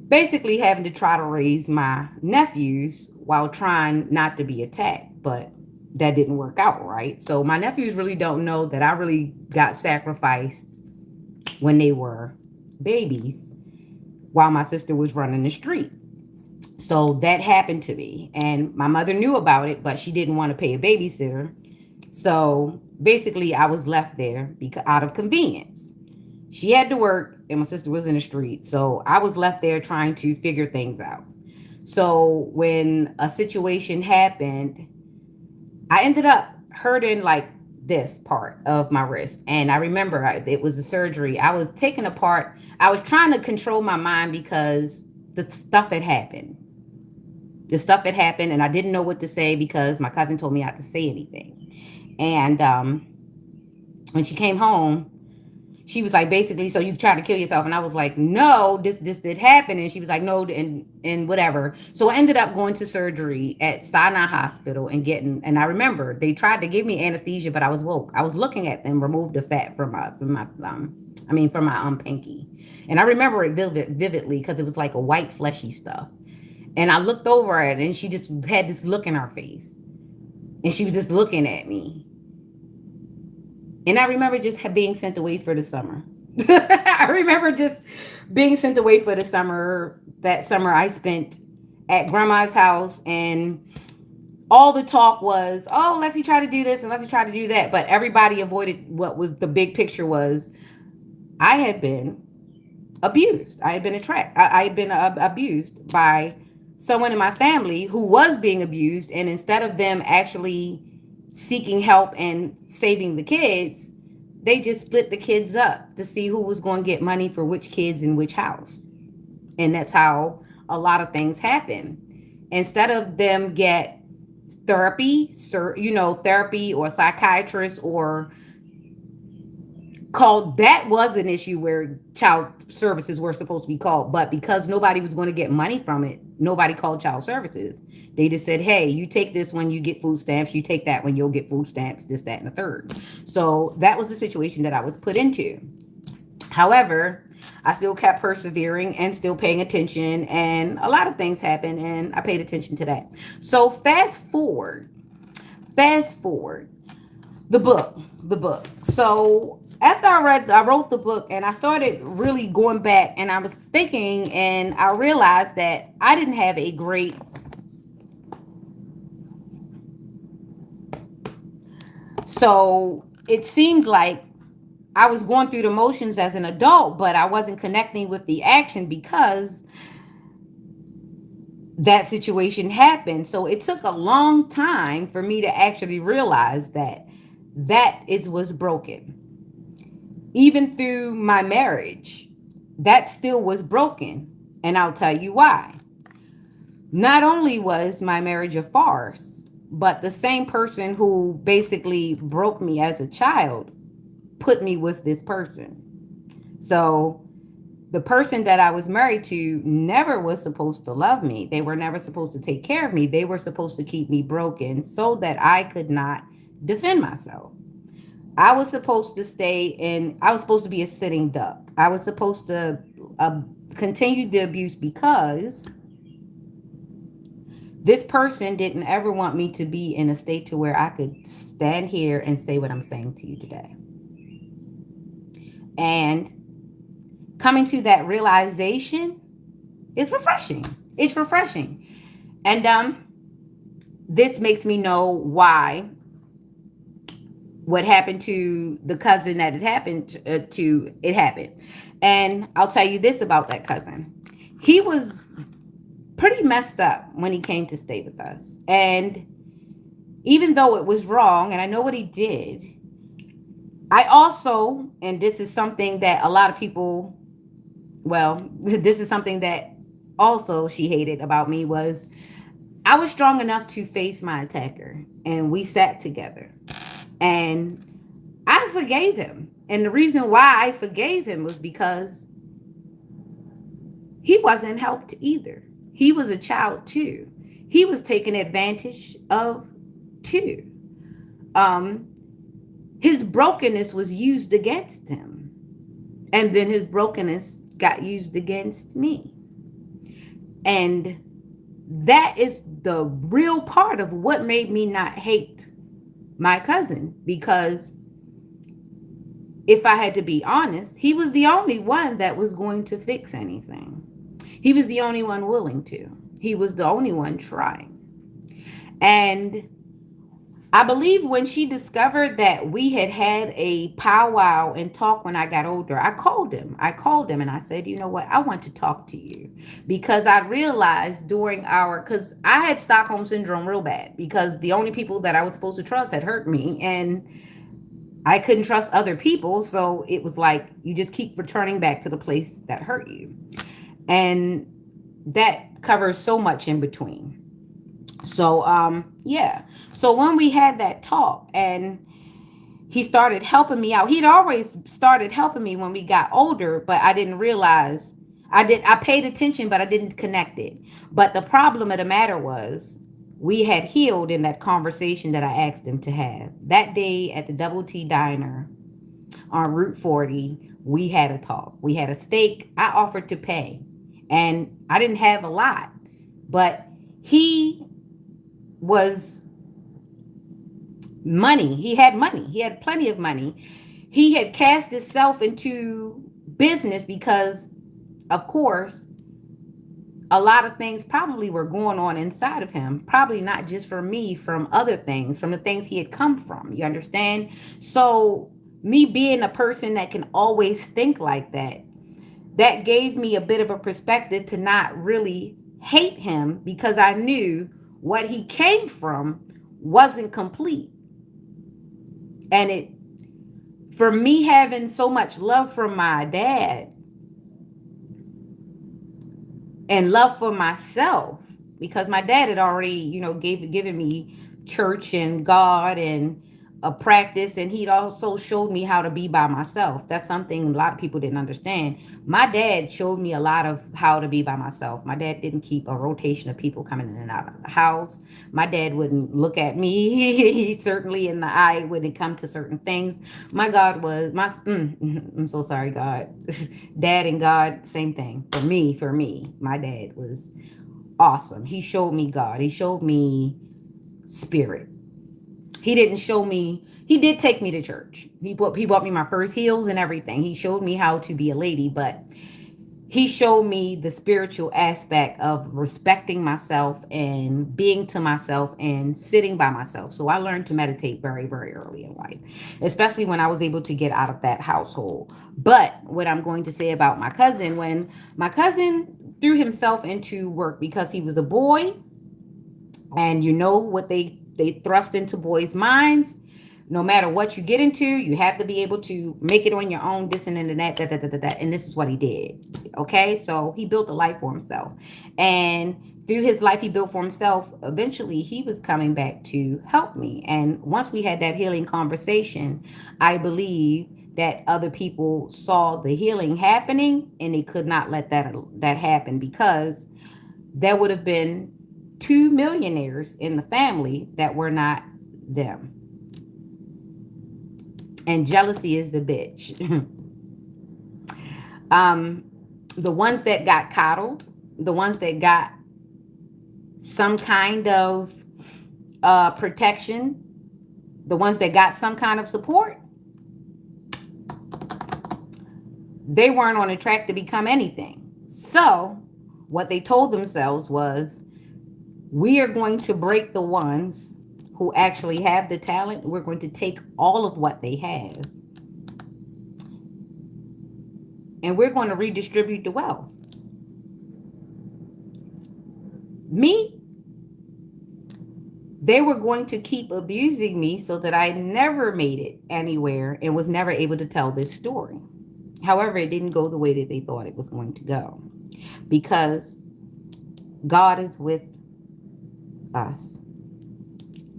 basically having to try to raise my nephews while trying not to be attacked, but that didn't work out right. So my nephews really don't know that I really got sacrificed when they were babies while my sister was running the street. So that happened to me. And my mother knew about it, but she didn't want to pay a babysitter. So basically, I was left there because out of convenience. She had to work, and my sister was in the street. So I was left there trying to figure things out. So when a situation happened, I ended up hurting like this part of my wrist. And I remember it was a surgery. I was taken apart. I was trying to control my mind because the stuff had happened. The stuff had happened, and I didn't know what to say because my cousin told me not to say anything. And when she came home, she was like, basically, so you tried to kill yourself. And I was like, no, this did happen. And she was like, no, and whatever. So I ended up going to surgery at Sinai Hospital and I remember they tried to give me anesthesia, but I was woke. I was looking at them remove the fat from my pinky. And I remember it vividly because it was like a white fleshy stuff. And I looked over at it and she just had this look in her face. And she was just looking at me. And I remember just being sent away for the summer. I remember just being sent away for the summer. That summer I spent at grandma's house, and all the talk was, oh, Lexi tried to do this and Lexi tried to do that. But everybody avoided what was the big picture was I had been abused. I had been abused by someone in my family who was being abused. And instead of them actually seeking help and saving the kids, they just split the kids up to see who was going to get money for which kids in which house. And that's how a lot of things happen. Instead of them get therapy or psychiatrist or called, that was an issue where child services were supposed to be called, but because nobody was going to get money from it, nobody called child services. They just said, hey, you take this when you get food stamps, you take that when you'll get food stamps, this, that, and the third. So that was the situation that I was put into. However, I still kept persevering and still paying attention, and a lot of things happened and I paid attention to that. So fast forward, the book. So after I wrote the book and I started really going back and I was thinking and I realized that I didn't have a great so it seemed like I was going through the motions as an adult, but I wasn't connecting with the action because that situation happened. So it took a long time for me to actually realize that that is what's broken. Even through my marriage, that still was broken. And I'll tell you why. Not only was my marriage a farce, but the same person who basically broke me as a child put me with this person. So the person that I was married to never was supposed to love me. They were never supposed to take care of me. They were supposed to keep me broken so that I could not defend myself. I was supposed to stay in, I was supposed to be a sitting duck. I was supposed to continue the abuse because this person didn't ever want me to be in a state to where I could stand here and say what I'm saying to you today. And coming to that realization is refreshing. It's refreshing. And this makes me know why what happened to the cousin that it happened to it happened. And I'll tell you this about that cousin. He was pretty messed up when he came to stay with us. And even though it was wrong, and I know what he did, I also, and this is something that a lot of people, well, this is something that also she hated about me was I was strong enough to face my attacker and we sat together and I forgave him. And the reason why I forgave him was because he wasn't helped either. He was a child too. He was taken advantage of too. Um, his brokenness was used against him. And then his brokenness got used against me. And that is the real part of what made me not hate my cousin. Because if I had to be honest, he was the only one that was going to fix anything. He was the only one willing to. He was the only one trying. And I believe when she discovered that we had had a powwow and talk when I got older, I called him. I called him and I said, you know what? I want to talk to you because I realized during because I had Stockholm syndrome real bad because the only people that I was supposed to trust had hurt me and I couldn't trust other people. So it was like, you just keep returning back to the place that hurt you. And that covers so much in between. So yeah. So when we had that talk and he started helping me out, he'd always started helping me when we got older, but I didn't realize I paid attention, but I didn't connect it. But the problem of the matter was we had healed in that conversation that I asked him to have. That day at the Double T Diner on Route 40, we had a talk. We had a steak. I offered to pay. And I didn't have a lot, but he was money. He had money. He had plenty of money. He had cast himself into business because, of course, a lot of things probably were going on inside of him. Probably not just for me, from other things, from the things he had come from. You understand? So me being a person that can always think like that, that gave me a bit of a perspective to not really hate him because I knew what he came from wasn't complete. And it, for me having so much love for my dad and love for myself, because my dad had already, given me church and God and a practice, and he'd also showed me how to be by myself. That's something a lot of people didn't understand. My dad showed me a lot of how to be by myself. My dad didn't keep a rotation of people coming in and out of the house. My dad wouldn't look at me he certainly in the eye when it come to certain things. My God was I'm so sorry, God. Dad and God, same thing. For me, my dad was awesome. He showed me God. He showed me spirit. He didn't show me. He did take me to church. He bought me my first heels and everything. He showed me how to be a lady, but he showed me the spiritual aspect of respecting myself and being to myself and sitting by myself. So I learned to meditate very, very early in life, especially when I was able to get out of that household. But what I'm going to say about my cousin, when my cousin threw himself into work because he was a boy, and you know what they thrust into boys' minds, no matter what you get into, you have to be able to make it on your own, this and then that, that. And this is what he did. Okay. So he built a life for himself. And through his life he built for himself, eventually he was coming back to help me. And once we had that healing conversation, I believe that other people saw the healing happening and they could not let that happen, because there would have been two millionaires in the family that were not them. And jealousy is a bitch. um, the ones that got coddled, the ones that got some kind of protection, the ones that got some kind of support, they weren't on a track to become anything. So what they told themselves was, we are going to break the ones who actually have the talent. We're going to take all of what they have and we're going to redistribute the wealth. Me, they were going to keep abusing me so that I never made it anywhere and was never able to tell this story. However, it didn't go the way that they thought it was going to go, because God is with us.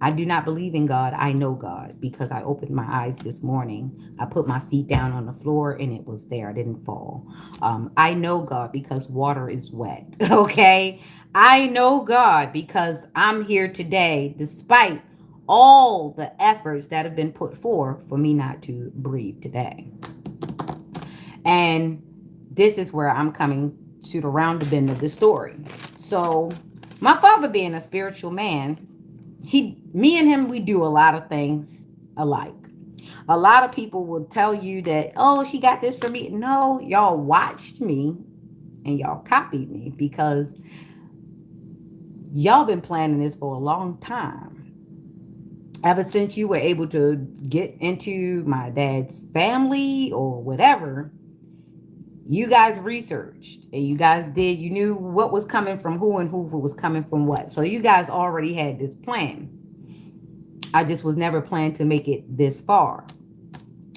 I do not believe in God. I know God, because I opened my eyes this morning. I put my feet down on the floor and it was there. I didn't fall. I know God because water is wet. Okay. I know God because I'm here today, despite all the efforts that have been put forth for me not to breathe today. And this is where I'm coming to the round the bend of the story. So my father, being a spiritual man, me and him, we do a lot of things alike. A lot of people will tell you that, oh, she got this from me. No, y'all watched me and y'all copied me, because y'all been planning this for a long time. Ever since you were able to get into my dad's family or whatever, you guys researched and you guys did, you knew what was coming from who and who was coming from what. So you guys already had this plan. I just was never planned to make it this far.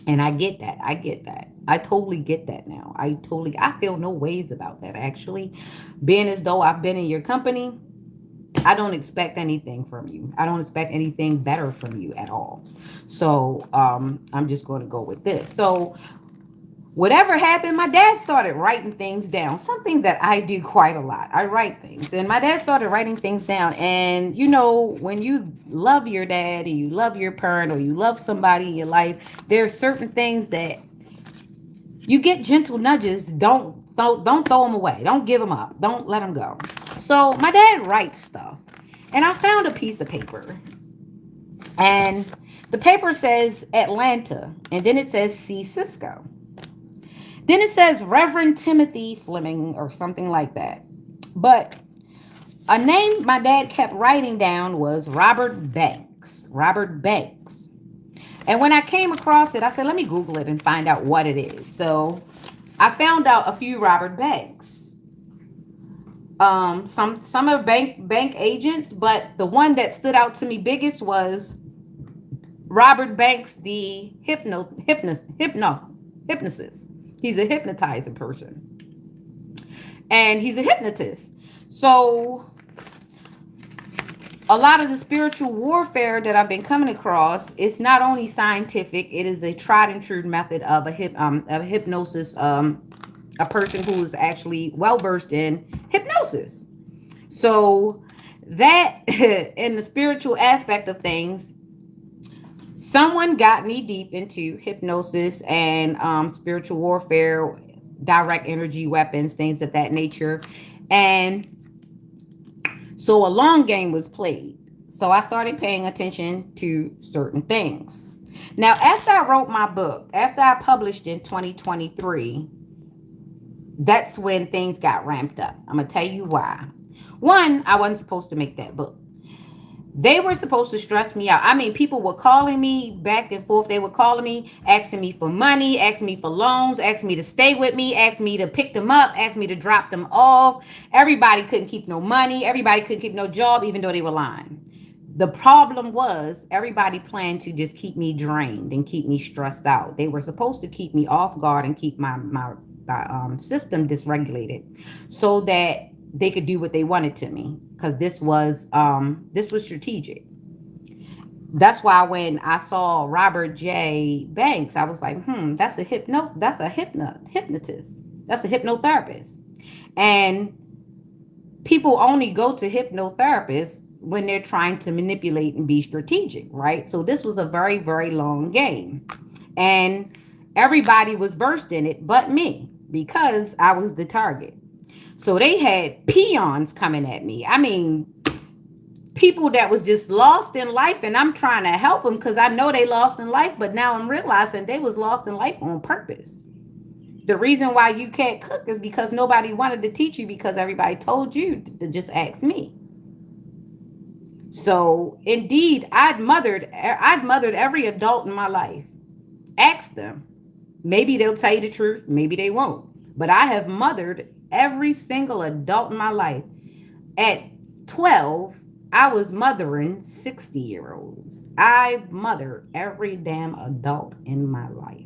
And I get that. I totally get that now. I feel no ways about that, actually. Being as though I've been in your company, I don't expect anything from you. I don't expect anything better from you at all. So I'm just going to go with this. So whatever happened, my dad started writing things down, something that I do quite a lot. I write things, and my dad started writing things down. And you know, when you love your dad and you love your parent or you love somebody in your life, there are certain things that you get gentle nudges. Don't throw them away. Don't give them up. Don't let them go. So my dad writes stuff, and I found a piece of paper, and the paper says Atlanta, and then it says C. Cisco. Then it says Reverend Timothy Fleming or something like that. But a name my dad kept writing down was Robert Banks. Robert Banks. And when I came across it, I said, let me Google it and find out what it is. So I found out a few Robert Banks. Some are bank agents, but the one that stood out to me biggest was Robert Banks, the hypnotist. He's a hypnotizer person. And he's a hypnotist. So a lot of the spiritual warfare that I've been coming across, it's not only scientific, it is a tried and true method of a hypnosis, a person who is actually well versed in hypnosis. So that in the spiritual aspect of things, someone got knee deep into hypnosis and spiritual warfare, direct energy weapons, things of that nature. And so a long game was played. So I started paying attention to certain things. Now, after I wrote my book, after I published in 2023, That's when things got ramped up. I'm gonna tell you why. One, I wasn't supposed to make that book. They were supposed to stress me out. I mean, people were calling me back and forth. They were calling me, asking me for money, asking me for loans, asking me to stay with me, asking me to pick them up, asking me to drop them off. Everybody couldn't keep no money. Everybody couldn't keep no job, even though they were lying. The problem was everybody planned to just keep me drained and keep me stressed out. They were supposed to keep me off guard and keep my system dysregulated so that they could do what they wanted to me, because this was strategic. That's why when I saw Robert J. Banks, I was like, that's a hypnotist. That's a hypnotherapist. And people only go to hypnotherapists when they're trying to manipulate and be strategic, right? So this was a very, very long game. And everybody was versed in it but me, because I was the target. So they had peons coming at me. I mean, people that was just lost in life, and I'm trying to help them because I know they lost in life, but now I'm realizing they was lost in life on purpose. The reason why you can't cook is because nobody wanted to teach you, because everybody told you to just ask me. So indeed, I'd mothered every adult in my life. Ask them. Maybe they'll tell you the truth, maybe they won't. But I have mothered every single adult in my life. At 12, I was mothering 60-year-olds. I mothered every damn adult in my life.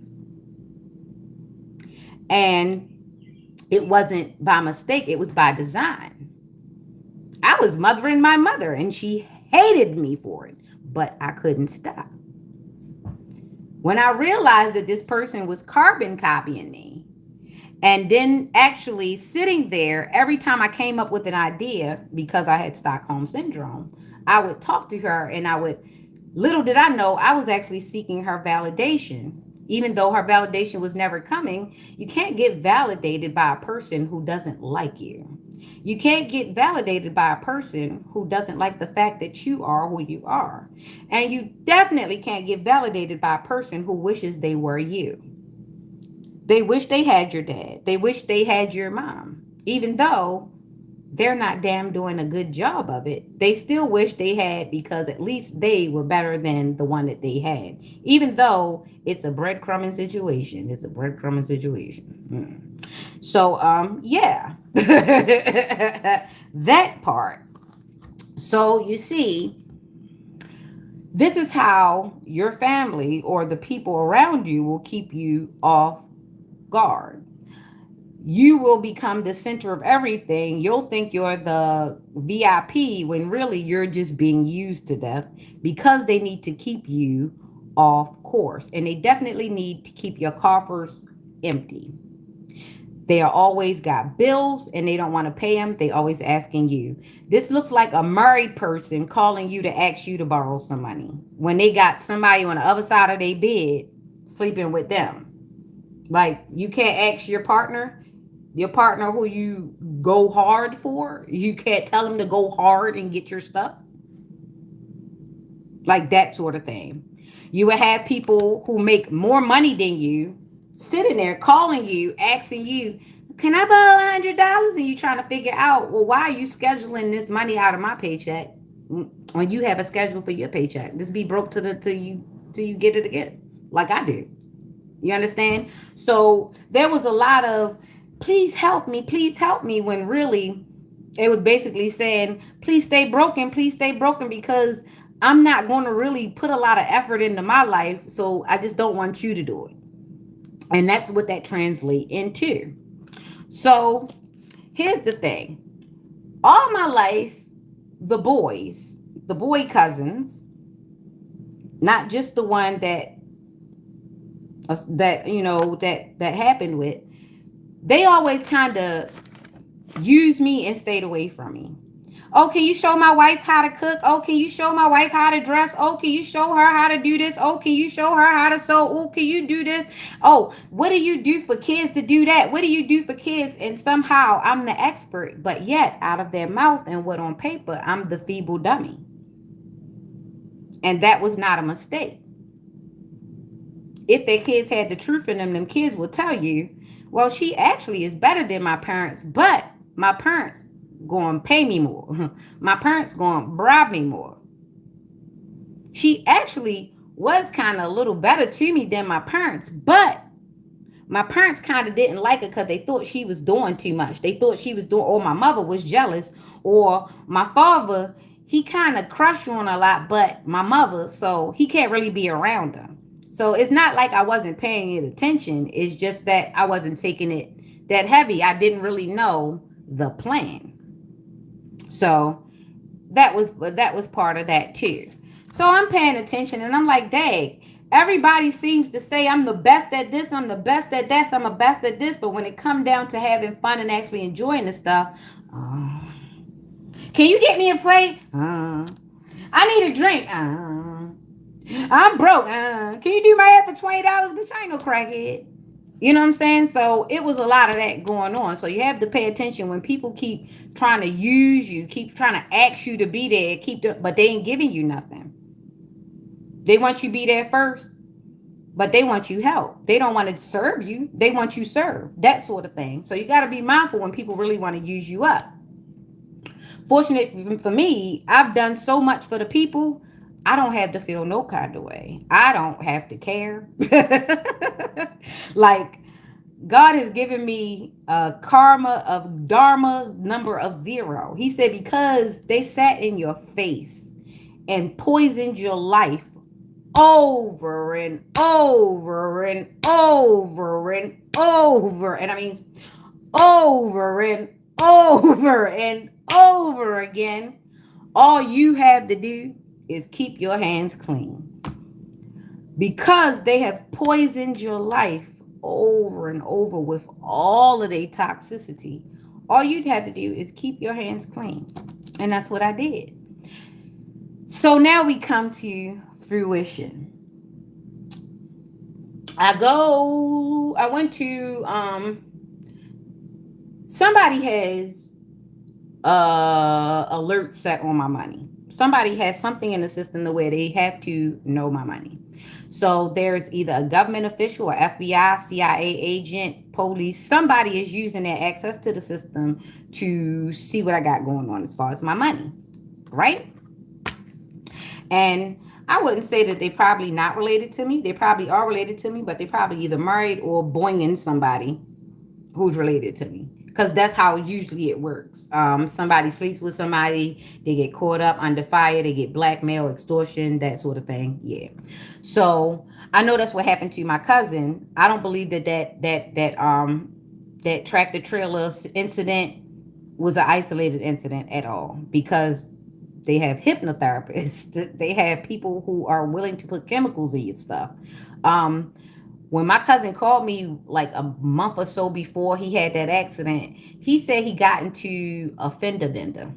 And it wasn't by mistake, it was by design. I was mothering my mother and she hated me for it, but I couldn't stop. When I realized that this person was carbon copying me, and then actually sitting there every time I came up with an idea, because I had Stockholm syndrome, I would talk to her and little did I know, I was actually seeking her validation. Even though her validation was never coming, you can't get validated by a person who doesn't like you. You can't get validated by a person who doesn't like the fact that you are who you are. And you definitely can't get validated by a person who wishes they were you. They wish they had your dad. They wish they had your mom. Even though they're not damn doing a good job of it, they still wish they had, because at least they were better than the one that they had. Even though it's a breadcrumbing situation. It's a breadcrumbing situation. So, yeah. That part. So, you see, this is how your family or the people around you will keep you off guard. You will become the center of everything. You'll think you're the VIP when really you're just being used to death, because they need to keep you off course. And they definitely need to keep your coffers empty. They are always got bills and they don't want to pay them. They always asking you. This looks like a married person calling you to ask you to borrow some money when they got somebody on the other side of their bed sleeping with them. Like, you can't ask your partner who you go hard for. You can't tell them to go hard and get your stuff. Like that sort of thing. You would have people who make more money than you sitting there calling you, asking you, can I borrow $100? And you trying to figure out, well, why are you scheduling this money out of my paycheck when you have a schedule for your paycheck? Just be broke till you get it again, like I do. You understand? So there was a lot of please help me, when really it was basically saying, please stay broken, because I'm not going to really put a lot of effort into my life. So I just don't want you to do it. And that's what that translates into. So here's the thing. All my life, the boy cousins, not just the one that happened with, they always kind of used me and stayed away from me. Oh, can you show my wife how to cook? Oh, can you show my wife how to dress? Oh, can you show her how to do this? Oh, can you show her how to sew? Oh, can you do this? Oh, what do you do for kids to do that? What do you do for kids? And somehow I'm the expert, but yet out of their mouth and what on paper, I'm the feeble dummy. And that was not a mistake. If their kids had the truth in them kids will tell you, Well, she actually is better than my parents, but my parents going to pay me more. My parents going to bribe me more. She actually was kind of a little better to me than my parents, but my parents kind of didn't like her because they thought she was doing too much. They thought she was doing, or my mother was jealous, or my father, he kind of crushed on a lot, but my mother, so he can't really be around her. So it's not like I wasn't paying it attention. It's just that I wasn't taking it that heavy. I didn't really know the plan. So that was part of that too. So I'm paying attention and I'm like, dang, everybody seems to say I'm the best at this, I'm the best at that, I'm the best at this, but when it come down to having fun and actually enjoying the stuff, uh, can you get me a plate? I need a drink. I'm broke. Can you do my hair for $20? Bitch, I ain't no crackhead. You know what I'm saying? So it was a lot of that going on. So you have to pay attention when people keep trying to use you, keep trying to ask you to be there, but they ain't giving you nothing. They want you to be there first, but they want you help. They don't want to serve you. They want you served. That sort of thing. So you got to be mindful when people really want to use you up. Fortunate for me, I've done so much for the people. I don't have to feel no kind of way. I don't have to care. Like God has given me a karma of dharma number of zero. He said, because they sat in your face and poisoned your life over and over and over and over. And I mean, over and over and over again. All you have to do is keep your hands clean. Because they have poisoned your life over and over with all of their toxicity, all you'd have to do is keep your hands clean. And that's what I did. So now we come to fruition. I went to somebody has alert set on my money. Somebody has something in the system the way they have to know my money. So there's either a government official or FBI, CIA agent, police. Somebody is using their access to the system to see what I got going on as far as my money, right? And I wouldn't say that they probably not related to me. They probably are related to me, but they probably either married or boinging somebody who's related to me. Because that's how usually it works. Somebody sleeps with somebody, they get caught up under fire, they get blackmail, extortion, that sort of thing. Yeah. So I know that's what happened to my cousin. I don't believe that tractor trailer incident was an isolated incident at all, because they have hypnotherapists. They have people who are willing to put chemicals in your stuff. Um, when my cousin called me like a month or so before he had that accident, he said he got into a fender bender.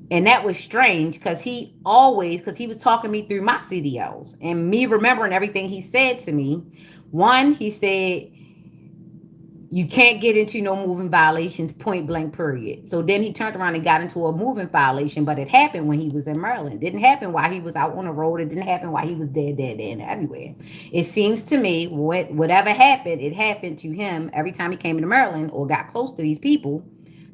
And that was strange because he was talking me through my CDLs and me remembering everything he said to me. One, he said, you can't get into no moving violations, point blank, period. So then he turned around and got into a moving violation, but it happened when he was in Maryland. It didn't happen while he was out on the road. It didn't happen while he was dead, and everywhere. It seems to me whatever happened, it happened to him every time he came into Maryland or got close to these people.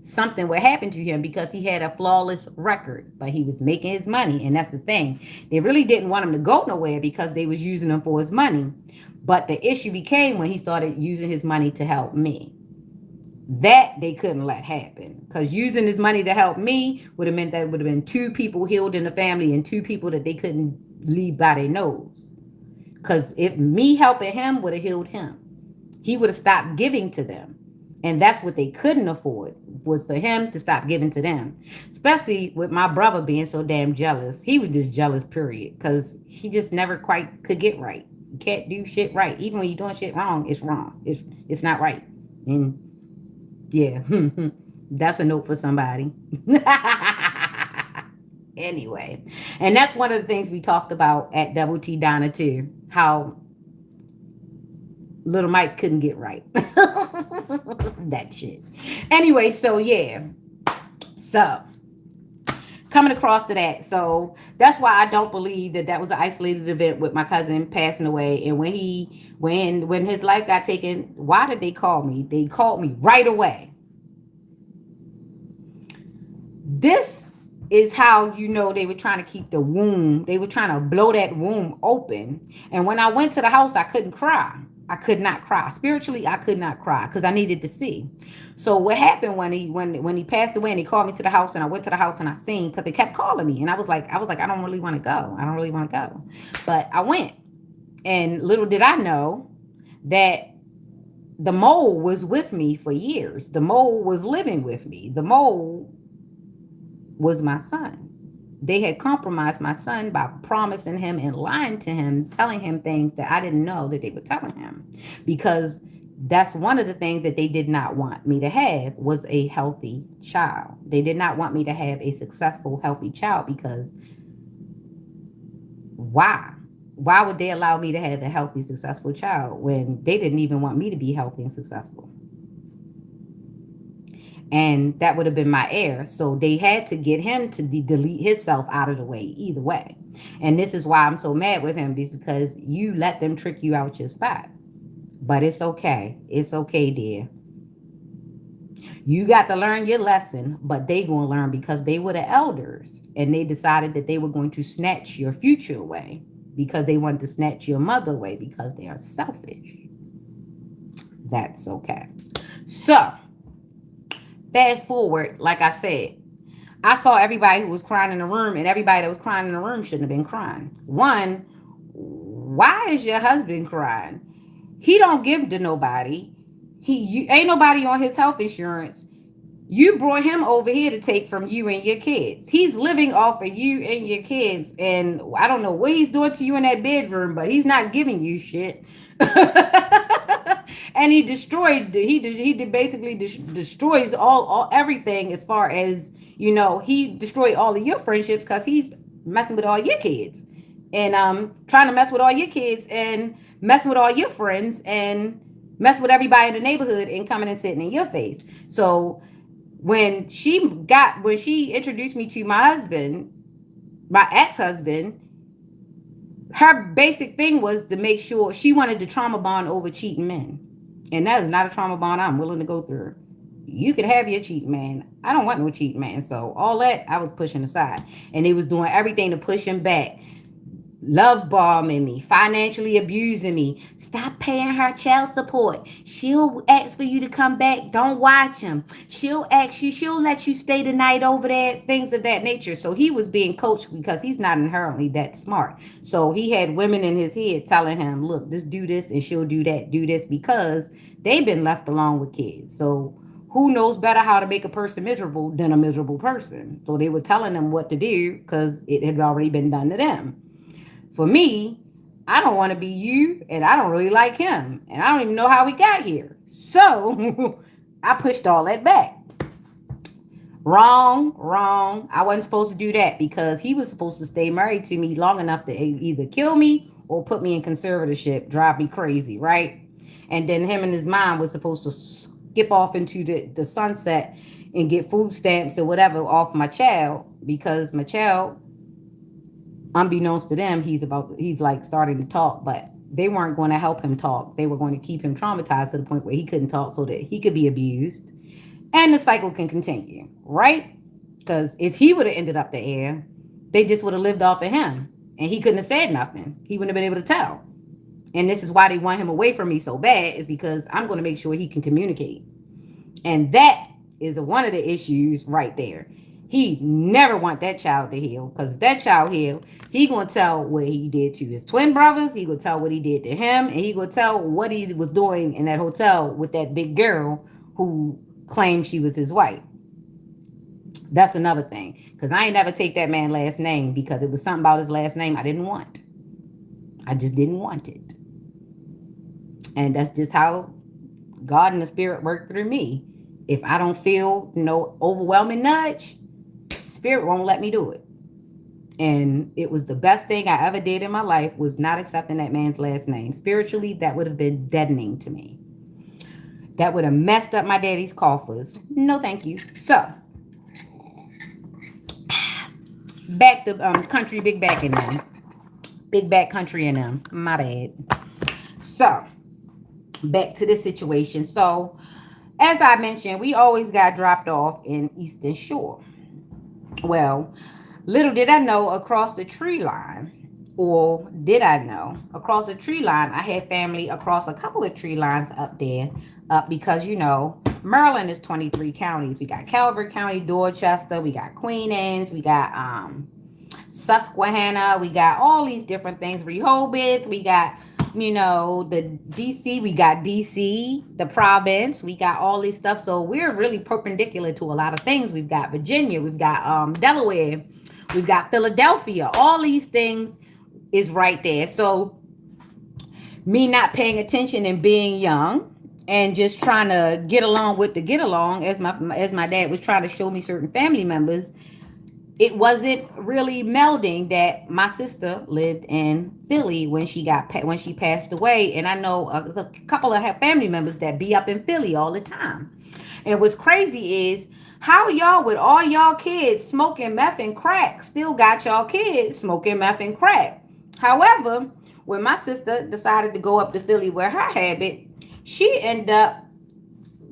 Something would happen to him because he had a flawless record, but he was making his money. And that's the thing. They really didn't want him to go nowhere because they was using him for his money. But the issue became when he started using his money to help me. That they couldn't let happen, because using his money to help me would have meant that it would have been two people healed in the family and two people that they couldn't leave by their nose. Because if me helping him would have healed him, he would have stopped giving to them. And that's what they couldn't afford, was for him to stop giving to them. Especially with my brother being so damn jealous. He was just jealous, period. Because he just never quite could get right. You can't do shit right. Even when you're doing shit wrong, it's wrong. It's not right. And yeah, that's a note for somebody. Anyway, and that's one of the things we talked about at Double T Donna too. How little Mike couldn't get right. That shit. Anyway, so yeah. So coming across to that. So that's why I don't believe that that was an isolated event with my cousin passing away. And when his life got taken, why did they call me? They called me right away. This is how you know they were trying to keep the womb. They were trying to blow that womb open. And when I went to the house, I couldn't cry. I could not cry. Spiritually, I could not cry because I needed to see. So what happened when he passed away and he called me to the house and I went to the house and I seen because they kept calling me and I don't really want to go. I don't really want to go. But I went. And little did I know that the mole was with me for years. The mole was living with me. The mole was my son. They had compromised my son by promising him and lying to him, telling him things that I didn't know that they were telling him. Because that's one of the things that they did not want me to have was a healthy child. They did not want me to have a successful, healthy child because why? Why would they allow me to have a healthy, successful child when they didn't even want me to be healthy and successful? And that would have been my heir. So they had to get him to delete himself out of the way either way. And this is why I'm so mad with him, is because you let them trick you out your spot. But it's okay. It's okay, dear. You got to learn your lesson, but they going to learn because they were the elders and they decided that they were going to snatch your future away because they wanted to snatch your mother away because they are selfish. That's okay. So, fast forward, like I said, I saw everybody who was crying in the room, and everybody that was crying in the room shouldn't have been crying. One, why is your husband crying? He don't give to nobody. Ain't nobody on his health insurance. You brought him over here to take from you and your kids. He's living off of you and your kids, and I don't know what he's doing to you in that bedroom, but he's not giving you shit. And he destroyed. Basically destroys all everything as far as he destroyed all of your friendships because he's messing with all your kids and trying to mess with all your kids and messing with all your friends and mess with everybody in the neighborhood and coming and sitting in your face. So when she introduced me to my husband, my ex-husband, her basic thing was to make sure she wanted the trauma bond over cheating men. And that is not a trauma bond I'm willing to go through. You can have your cheating man. I don't want no cheating man. So all that I was pushing aside. And they was doing everything to push him back. Love bombing me, financially abusing me. Stop paying her child support. She'll ask for you to come back. Don't watch him. She'll let you stay the night over there, things of that nature. So he was being coached because he's not inherently that smart. So he had women in his head telling him, look, just do this and she'll do that, do this, because they've been left alone with kids. So who knows better how to make a person miserable than a miserable person? So they were telling them what to do because it had already been done to them. For me, I don't want to be you, and I don't really like him, and I don't even know how we got here. So I pushed all that back. Wrong. I wasn't supposed to do that because he was supposed to stay married to me long enough to either kill me or put me in conservatorship, drive me crazy, right? And then him and his mom was supposed to skip off into the sunset and get food stamps or whatever off my child because my child, unbeknownst to them, he's like starting to talk, but they weren't going to help him talk. They were going to keep him traumatized to the point where he couldn't talk so that he could be abused and the cycle can continue, right? Because if he would have ended up the heir, they just would have lived off of him and he couldn't have said nothing. He wouldn't have been able to tell. And this is why they want him away from me so bad, is because I'm going to make sure he can communicate. And that is one of the issues right there. He never want that child to heal, because if that child heal, he gonna tell what he did to his twin brothers. He gonna tell what he did to him, and he gonna tell what he was doing in that hotel with that big girl who claimed she was his wife. That's another thing, because I ain't never take that man last name because it was something about his last name I didn't want. I just didn't want it, and that's just how God and the Spirit work through me. If I don't feel no overwhelming nudge, Spirit won't let me do it. And it was the best thing I ever did in my life, was not accepting that man's last name. Spiritually, that would have been deadening to me. That would have messed up my daddy's coffers. No, thank you. So, Back to country, big back in them. Big back country in them. My bad. So, back to the situation. So, as I mentioned, we always got dropped off in Eastern Shore. Well, little did I know across the tree line, or did I know across the tree line, I had family across a couple of tree lines up there, up because Maryland is 23 counties. We got Calvert County, Dorchester, we got Queen Anne's, we got Susquehanna, we got all these different things. Rehoboth, we got the DC, we got DC, the province, we got all this stuff. So we're really perpendicular to a lot of things. We've got Virginia, we've got Delaware, we've got Philadelphia. All these things is right there. So me not paying attention and being young and just trying to get along with the get along, as my dad was trying to show me certain family members, it wasn't really melding that my sister lived in Philly when she passed away, and I know a couple of her family members that be up in Philly all the time. And what's crazy is how y'all with all y'all kids smoking meth and crack still got y'all kids smoking meth and crack. However, when my sister decided to go up to Philly with her habit, she ended up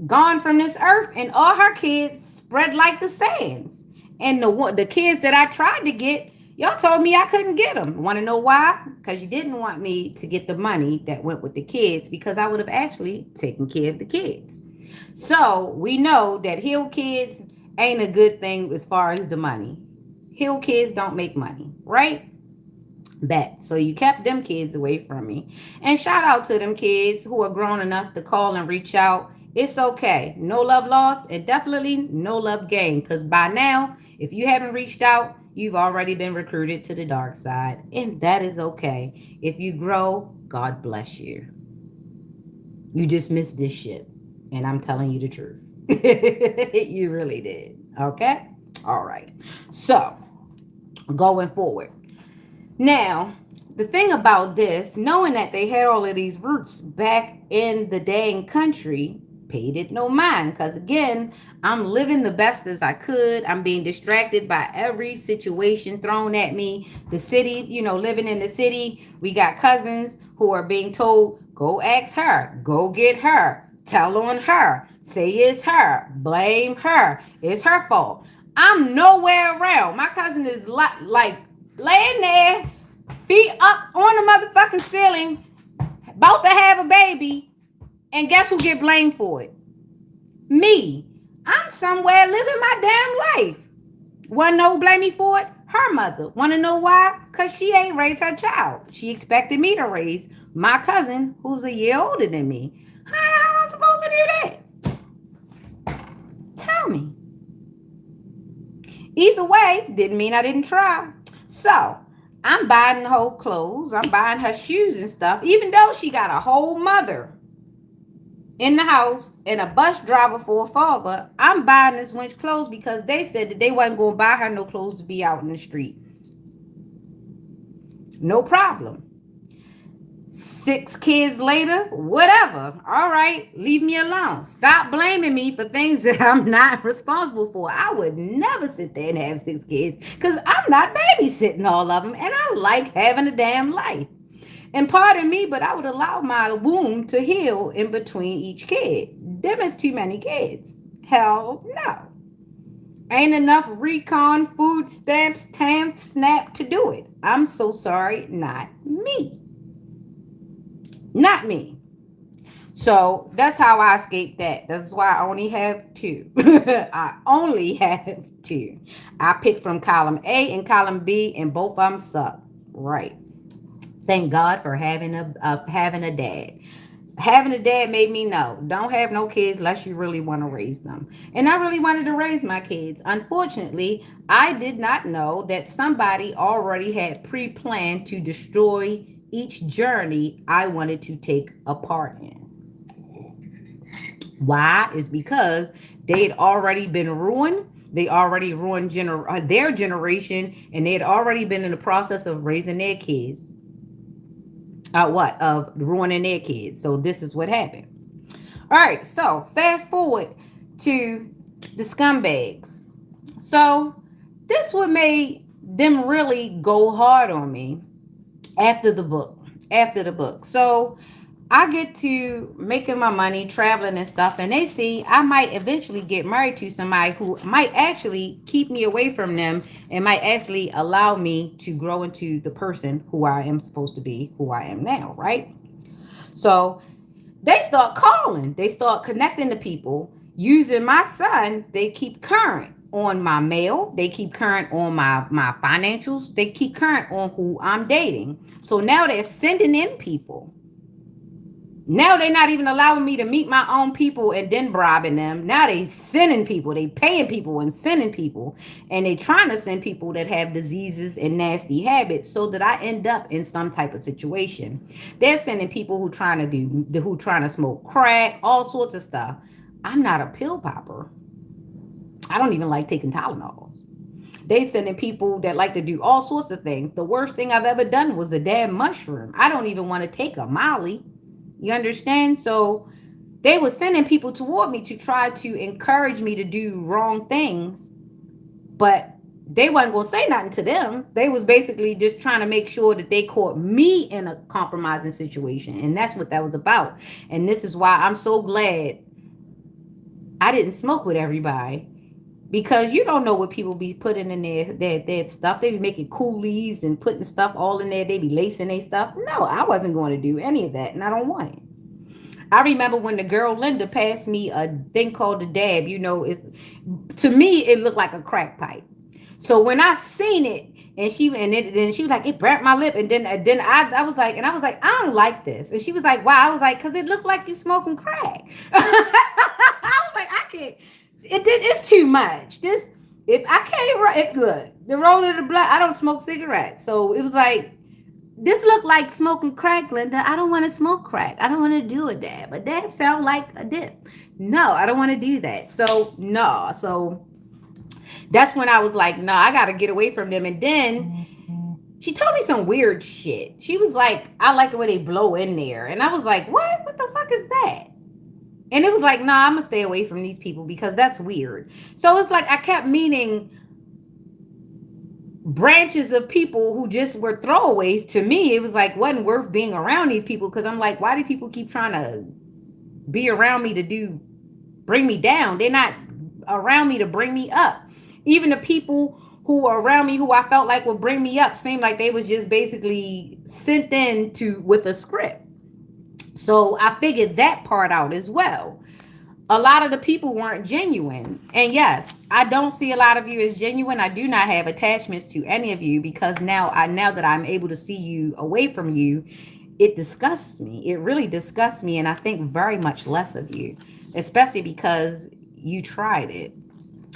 gone from this earth, and all her kids spread like the sands. And the kids that I tried to get, y'all told me I couldn't get them. Want to know why? Because you didn't want me to get the money that went with the kids, because I would have actually taken care of the kids. So we know that Hill kids ain't a good thing as far as the money. Hill kids don't make money, right? That. So you kept them kids away from me. And shout out to them kids who are grown enough to call and reach out. It's okay. No love lost, and definitely no love gained. Because by now, if you haven't reached out, you've already been recruited to the dark side. And that is okay. If you grow, God bless you. You just missed this shit. And I'm telling you the truth. You really did. Okay? All right. So, going forward. Now, the thing about this, knowing that they had all of these roots back in the dang country, paid it no mind. Because again, I'm living the best as I could. I'm being distracted by every situation thrown at me. The city, living in the city, we got cousins who are being told, go ask her, go get her, tell on her, say it's her, blame her, it's her fault. I'm nowhere around. My cousin is like laying there, feet up on the motherfucking ceiling, about to have a baby, and guess who get blamed for it? Me. I'm somewhere living my damn life. Wanna know who blame me for it? Her mother. Wanna know why? Because she ain't raised her child. She expected me to raise my cousin, who's a year older than me. How am I supposed to do that? Tell me. Either way, didn't mean I didn't try. So, I'm buying her clothes. I'm buying her shoes and stuff, even though she got a whole mother in the house and a bus driver for a father. I'm buying this wench clothes because they said that they wasn't going to buy her no clothes to be out in the street. No problem. 6 kids later, whatever. All right, leave me alone. Stop blaming me for things that I'm not responsible for. I would never sit there and have 6 kids because I'm not babysitting all of them, and I like having a damn life. And pardon me, but I would allow my womb to heal in between each kid. Them is too many kids. Hell no. Ain't enough recon, food stamps, TAM, SNAP to do it. I'm so sorry, not me. Not me. So that's how I escaped that. That's why I only have 2. I only have 2. I picked from column A and column B, and both of them suck. Right. Thank God for having a dad. Having a dad made me know, don't have no kids unless you really want to raise them. And I really wanted to raise my kids. Unfortunately, I did not know that somebody already had pre-planned to destroy each journey I wanted to take a part in. Why? Is because they had already been ruined. They already ruined their generation, and they had already been in the process of raising their kids. Of ruining their kids. So this is what happened. All right, so fast forward to the scumbags. So this what made them really go hard on me after the book. After the book. So I get to making my money, traveling and stuff, and they see I might eventually get married to somebody who might actually keep me away from them and might actually allow me to grow into the person who I am supposed to be, who I am now, right? So they start calling, they start connecting to people using my son. They keep current on my mail, they keep current on my financials, they keep current on who I'm dating. So now they're sending in people. Now they're not even allowing me to meet my own people and then bribing them. Now they sending people, they paying people and sending people, and they trying to send people that have diseases and nasty habits so that I end up in some type of situation. They're sending people who trying to smoke crack, all sorts of stuff. I'm not a pill popper. I don't even like taking Tylenols. They sending people that like to do all sorts of things. The worst thing I've ever done was a damn mushroom. I don't even want to take a Molly. You understand? So they were sending people toward me to try to encourage me to do wrong things, but they wasn't gonna say nothing to them. They was basically just trying to make sure that they caught me in a compromising situation, and that's what that was about. And this is why I'm so glad I didn't smoke with everybody, because you don't know what people be putting in their stuff. They be making coolies and putting stuff all in there. They be lacing their stuff. No, I wasn't going to do any of that, and I don't want it. I remember when the girl Linda passed me a thing called the dab. It's, to me it looked like a crack pipe. So when I seen it, then she was like, it burnt my lip, and then I was like, I don't like this, and she was like, why? I was like, because it looked like you smoking crack. I was like, I can't. It's too much. This if I can't. If look, the roll of the blood. I don't smoke cigarettes, so it was like this looked like smoking crack, Linda. I don't want to smoke crack. I don't want to do a dab. A dab sound like a dip. No, I don't want to do that. So no. So that's when I was like, no, I got to get away from them. And then she told me some weird shit. She was like, I like the way they blow in there. And I was like, what? What the fuck is that? And it was like, nah, I'm going to stay away from these people because that's weird. So it's like I kept meeting branches of people who just were throwaways to me. It was like, wasn't worth being around these people, because I'm like, why do people keep trying to be around me to bring me down? They're not around me to bring me up. Even the people who were around me who I felt like would bring me up seemed like they was just basically sent in to with a script. So I figured that part out as well. A lot of the people weren't genuine. And yes, I don't see a lot of you as genuine. I do not have attachments to any of you, because now that I'm able to see you away from you, it disgusts me. It really disgusts me, and I think very much less of you, especially because you tried it.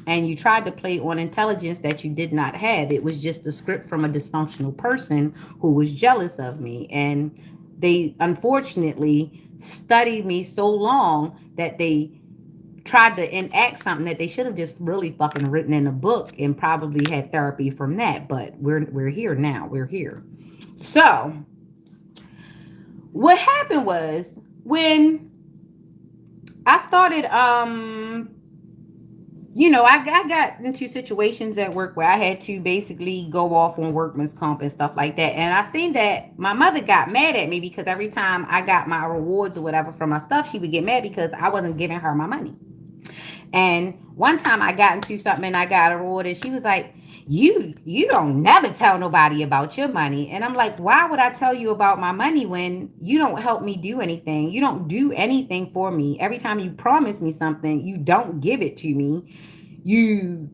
And you tried to play on intelligence that you did not have. It was just a script from a dysfunctional person who was jealous of me. And they unfortunately studied me so long that they tried to enact something that they should have just really fucking written in a book and probably had therapy from that. But we're here now. We're here. So what happened was, when I started I got into situations at work where I had to basically go off on workman's comp and stuff like that. And I seen that my mother got mad at me because every time I got my rewards or whatever from my stuff, she would get mad because I wasn't giving her my money. And one time I got into something and I got a reward, and she was like, you don't never tell nobody about your money. And I'm like, why would I tell you about my money when you don't help me do anything? You don't do anything for me. Every time you promise me something, you don't give it to me. You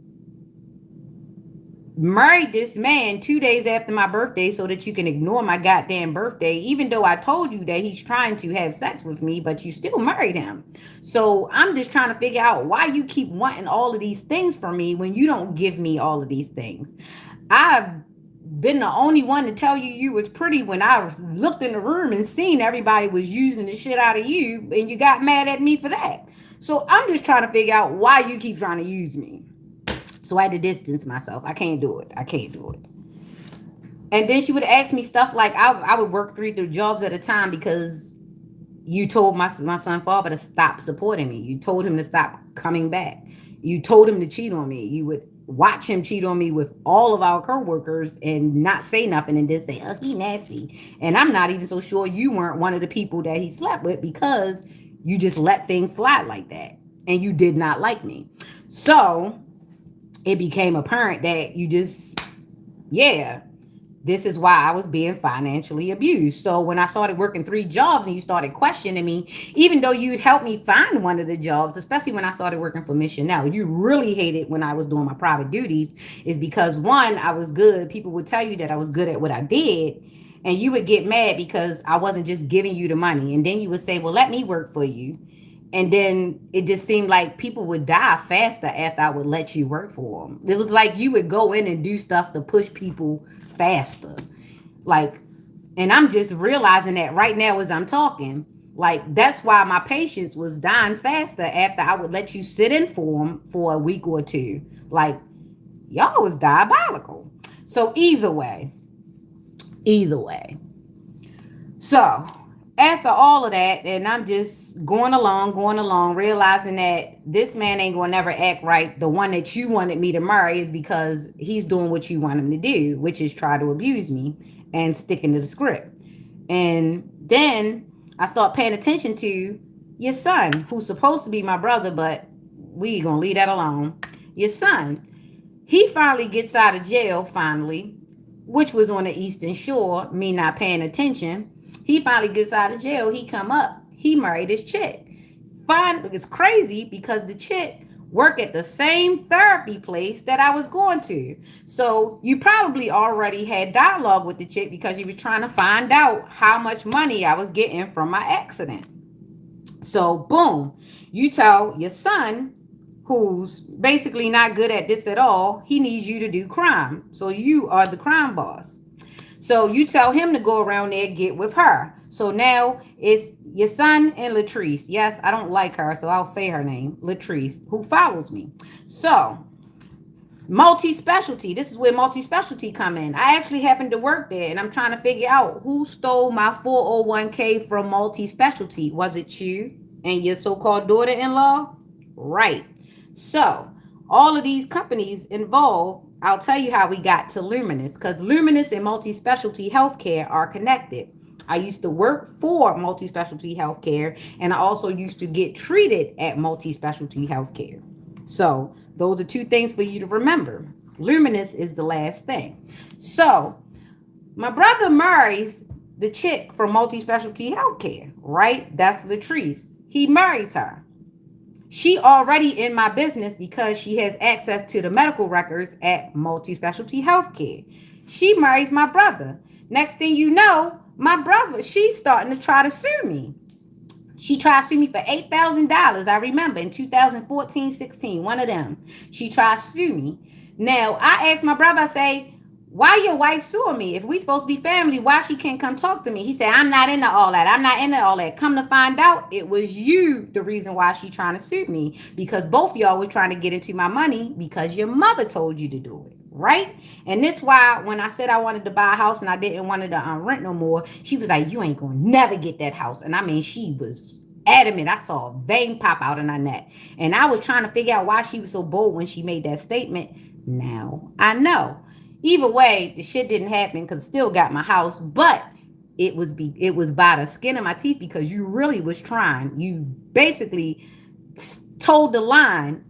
married this man 2 days after my birthday so that you can ignore my goddamn birthday, even though I told you that he's trying to have sex with me, but you still married him. So I'm just trying to figure out why you keep wanting all of these things from me when you don't give me all of these things. I've been the only one to tell you was pretty when I looked in the room and seen everybody was using the shit out of you, and you got mad at me for that. So I'm just trying to figure out why you keep trying to use me. So I had to distance myself. I can't do it. I can't do it. And then she would ask me stuff like, I would work three jobs at a time because you told my son father to stop supporting me. You told him to stop coming back. You told him to cheat on me. You would watch him cheat on me with all of our coworkers and not say nothing and then say, oh, he nasty. And I'm not even so sure you weren't one of the people that he slept with because you just let things slide like that and you did not like me. So it became apparent that you just, yeah, this is why I was being financially abused. So when I started working 3 jobs and you started questioning me, even though you'd helped me find one of the jobs, especially when I started working for Mission Now, you really hated when I was doing my private duties, is because one, I was good. People would tell you that I was good at what I did. And you would get mad because I wasn't just giving you the money. And then you would say, well, let me work for you. And then it just seemed like people would die faster after I would let you work for them. It was like you would go in and do stuff to push people faster. Like, and I'm just realizing that right now as I'm talking. Like, that's why my patience was dying faster after I would let you sit in for them for a week or two. Like, y'all was diabolical. So either way. So after all of that, and I'm just going along, realizing that this man ain't gonna never act right. The one that you wanted me to marry is because he's doing what you want him to do, which is try to abuse me and sticking to the script. And then I start paying attention to your son, who's supposed to be my brother, but we gonna leave that alone. Your son, he finally gets out of jail, finally, which was on the Eastern Shore, me not paying attention. He finally gets out of jail. He come up. He married his chick. Fine, it's crazy because the chick worked at the same therapy place that I was going to. So you probably already had dialogue with the chick because you was trying to find out how much money I was getting from my accident. So boom, you tell your son, who's basically not good at this at all, he needs you to do crime. So you are the crime boss. So you tell him to go around there, get with her. So now it's your son and Latrice. Yes, I don't like her, so I'll say her name, Latrice, who follows me. So multi-specialty, this is where multi-specialty come in. I actually happen to work there, and I'm trying to figure out who stole my 401k from multi-specialty. Was it you and your so-called daughter-in-law? Right. So all of these companies involved, I'll tell you how we got to Luminous, because Luminous and multi-specialty healthcare are connected. I used to work for multi-specialty healthcare, and I also used to get treated at multi-specialty healthcare. So those are two things for you to remember. Luminous is the last thing. So my brother marries the chick from multi-specialty healthcare, right? That's Latrice. He marries her. She already in my business because she has access to the medical records at multi-specialty healthcare. She marries my brother. Next thing you know, my brother, she's starting to try to sue me. She tried to sue me for $8,000. I remember in 2014-16, one of them. She tried to sue me. Now, I asked my brother, I say, why your wife suing me? If we supposed to be family, why she can't come talk to me? He said, I'm not into all that. I'm not into all that. Come to find out, it was you the reason why she trying to sue me, because both y'all was trying to get into my money because your mother told you to do it, right? And that's why when I said I wanted to buy a house and I didn't want to rent no more, she was like, you ain't gonna never get that house. And I mean, she was adamant. I saw a vein pop out in her neck. And I was trying to figure out why she was so bold when she made that statement. Now I know. Either way, the shit didn't happen because I still got my house, but it was by the skin of my teeth because you really was trying. You basically told the line.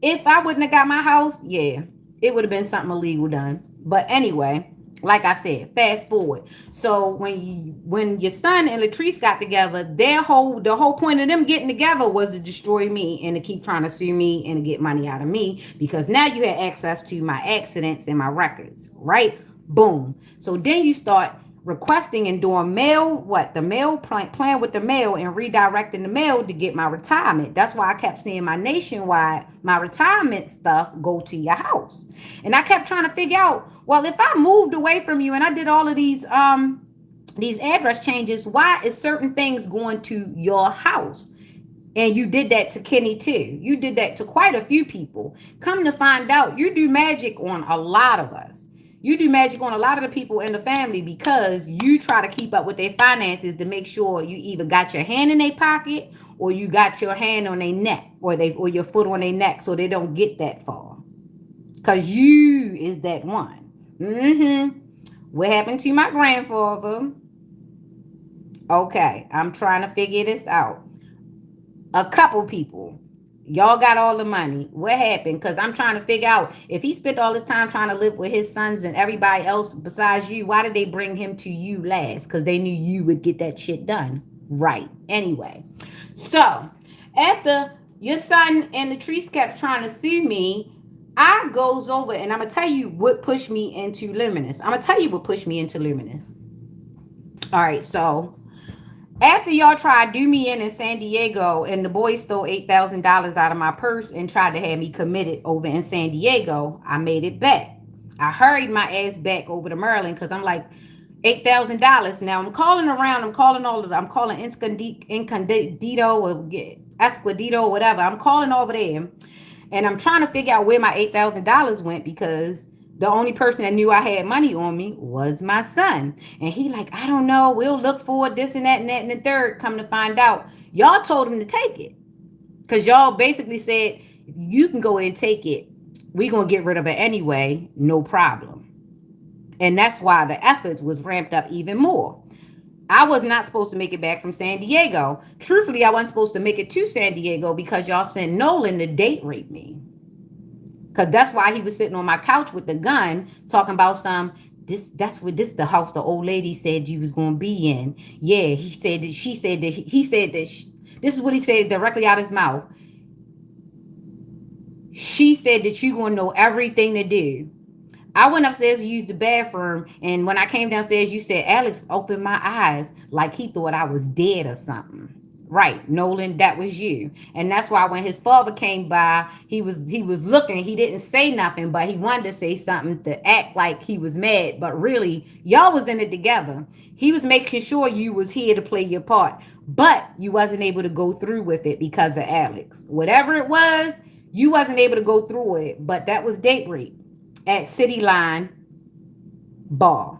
If I wouldn't have got my house, yeah, it would have been something illegal done. But anyway, like I said, fast forward. So when your son and Latrice got together, the whole point of them getting together was to destroy me and to keep trying to sue me and to get money out of me, because now you had access to my accidents and my records, right? Boom. So then you start requesting and doing the mail playing with the mail and redirecting the mail to get my retirement. That's why I kept seeing my nationwide, my retirement stuff go to your house. And I kept trying to figure out, well, if I moved away from you and I did all of these address changes, why is certain things going to your house? And you did that to Kenny too. You did that to quite a few people. Come to find out, you do magic on a lot of us. You do magic on a lot of the people in the family because you try to keep up with their finances to make sure you either got your hand in their pocket or you got your hand on their neck or your foot on their neck so they don't get that far. Because you is that one. Mm-hmm. What happened to my grandfather? Okay, I'm trying to figure this out. A couple people. Y'all got all the money. What happened? Because I'm trying to figure out if he spent all his time trying to live with his sons and everybody else besides you, why did they bring him to you last? Because they knew you would get that shit done. Right. Anyway, so after your son and the trees kept trying to sue me, I goes over and I'm going to tell you what pushed me into Luminous. I'm going to tell you what pushed me into Luminous. All right. So after y'all tried to do me in San Diego and the boy stole $8,000 out of my purse and tried to have me committed over in San Diego, I made it back. I hurried my ass back over to Maryland because I'm like, $8,000. Now I'm calling around. I'm calling all of them. I'm calling Incondito or Esquidito or whatever. I'm calling over there and I'm trying to figure out where my $8,000 went because the only person that knew I had money on me was my son. And he like, I don't know. We'll look for it, this and that and the third. Come to find out, y'all told him to take it. Because y'all basically said, you can go ahead and take it. We're going to get rid of it anyway. No problem. And that's why the efforts was ramped up even more. I was not supposed to make it back from San Diego. Truthfully, I wasn't supposed to make it to San Diego because y'all sent Nolan to date rape me. Cause that's why he was sitting on my couch with the gun, talking about some. That's what this the house the old lady said you was gonna be in. Yeah, he said that. She said that. He said that. This is what he said directly out his mouth. She said that you gonna know everything to do. I went upstairs to use the bathroom, and when I came downstairs, you said Alex opened my eyes like he thought I was dead or something. Right, Nolan, that was you. And that's why when his father came by, he was looking, he didn't say nothing, but he wanted to say something to act like he was mad. But really, y'all was in it together. He was making sure you was here to play your part. But you wasn't able to go through with it because of Alex. Whatever it was, you wasn't able to go through it. But that was date rape at City Line Bar.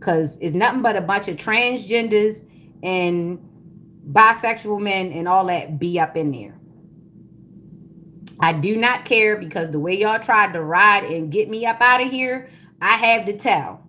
Cause it's nothing but a bunch of transgenders and bisexual men and all that be up in there. I do not care because the way y'all tried to ride and get me up out of here, I have to tell.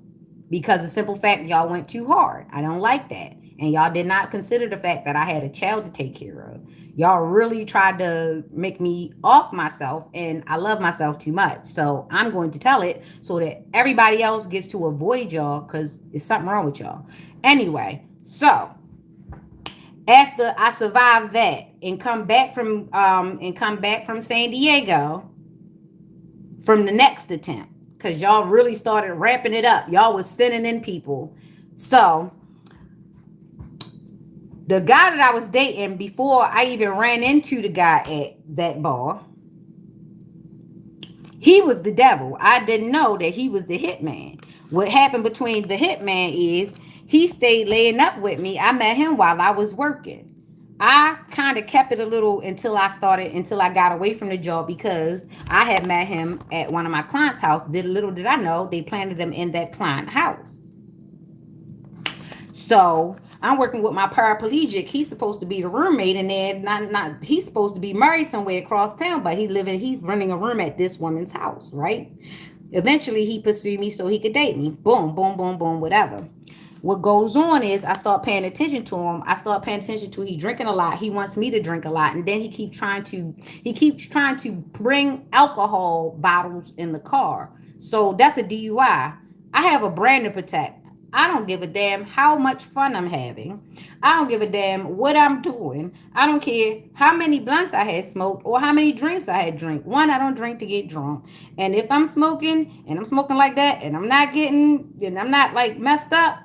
Because the simple fact y'all went too hard. I don't like that. And y'all did not consider the fact that I had a child to take care of. Y'all really tried to make me off myself, and I love myself too much. So I'm going to tell it so that everybody else gets to avoid y'all because there's something wrong with y'all. Anyway, so after I survived that and come back from San Diego from the next attempt, because y'all really started ramping it up. Y'all was sending in people. So the guy that I was dating before I even ran into the guy at that bar, he was the devil. I didn't know that he was the hitman. What happened between the hitman is he stayed laying up with me. I met him while I was working. I kind of kept it a little until I got away from the job because I had met him at one of my clients' house. Little did I know they planted him in that client house. So I'm working with my paraplegic. He's supposed to be the roommate, and then not he's supposed to be married somewhere across town, but he's renting a room at this woman's house, right? Eventually he pursued me so he could date me. Boom, boom, boom, boom, whatever. What goes on is I start paying attention to him. I start paying attention to he drinking a lot. He wants me to drink a lot. And then he keeps trying to bring alcohol bottles in the car. So that's a DUI. I have a brand to protect. I don't give a damn how much fun I'm having. I don't give a damn what I'm doing. I don't care how many blunts I had smoked or how many drinks I had drank. One, I don't drink to get drunk. And if I'm smoking and I'm smoking like that and I'm not like messed up,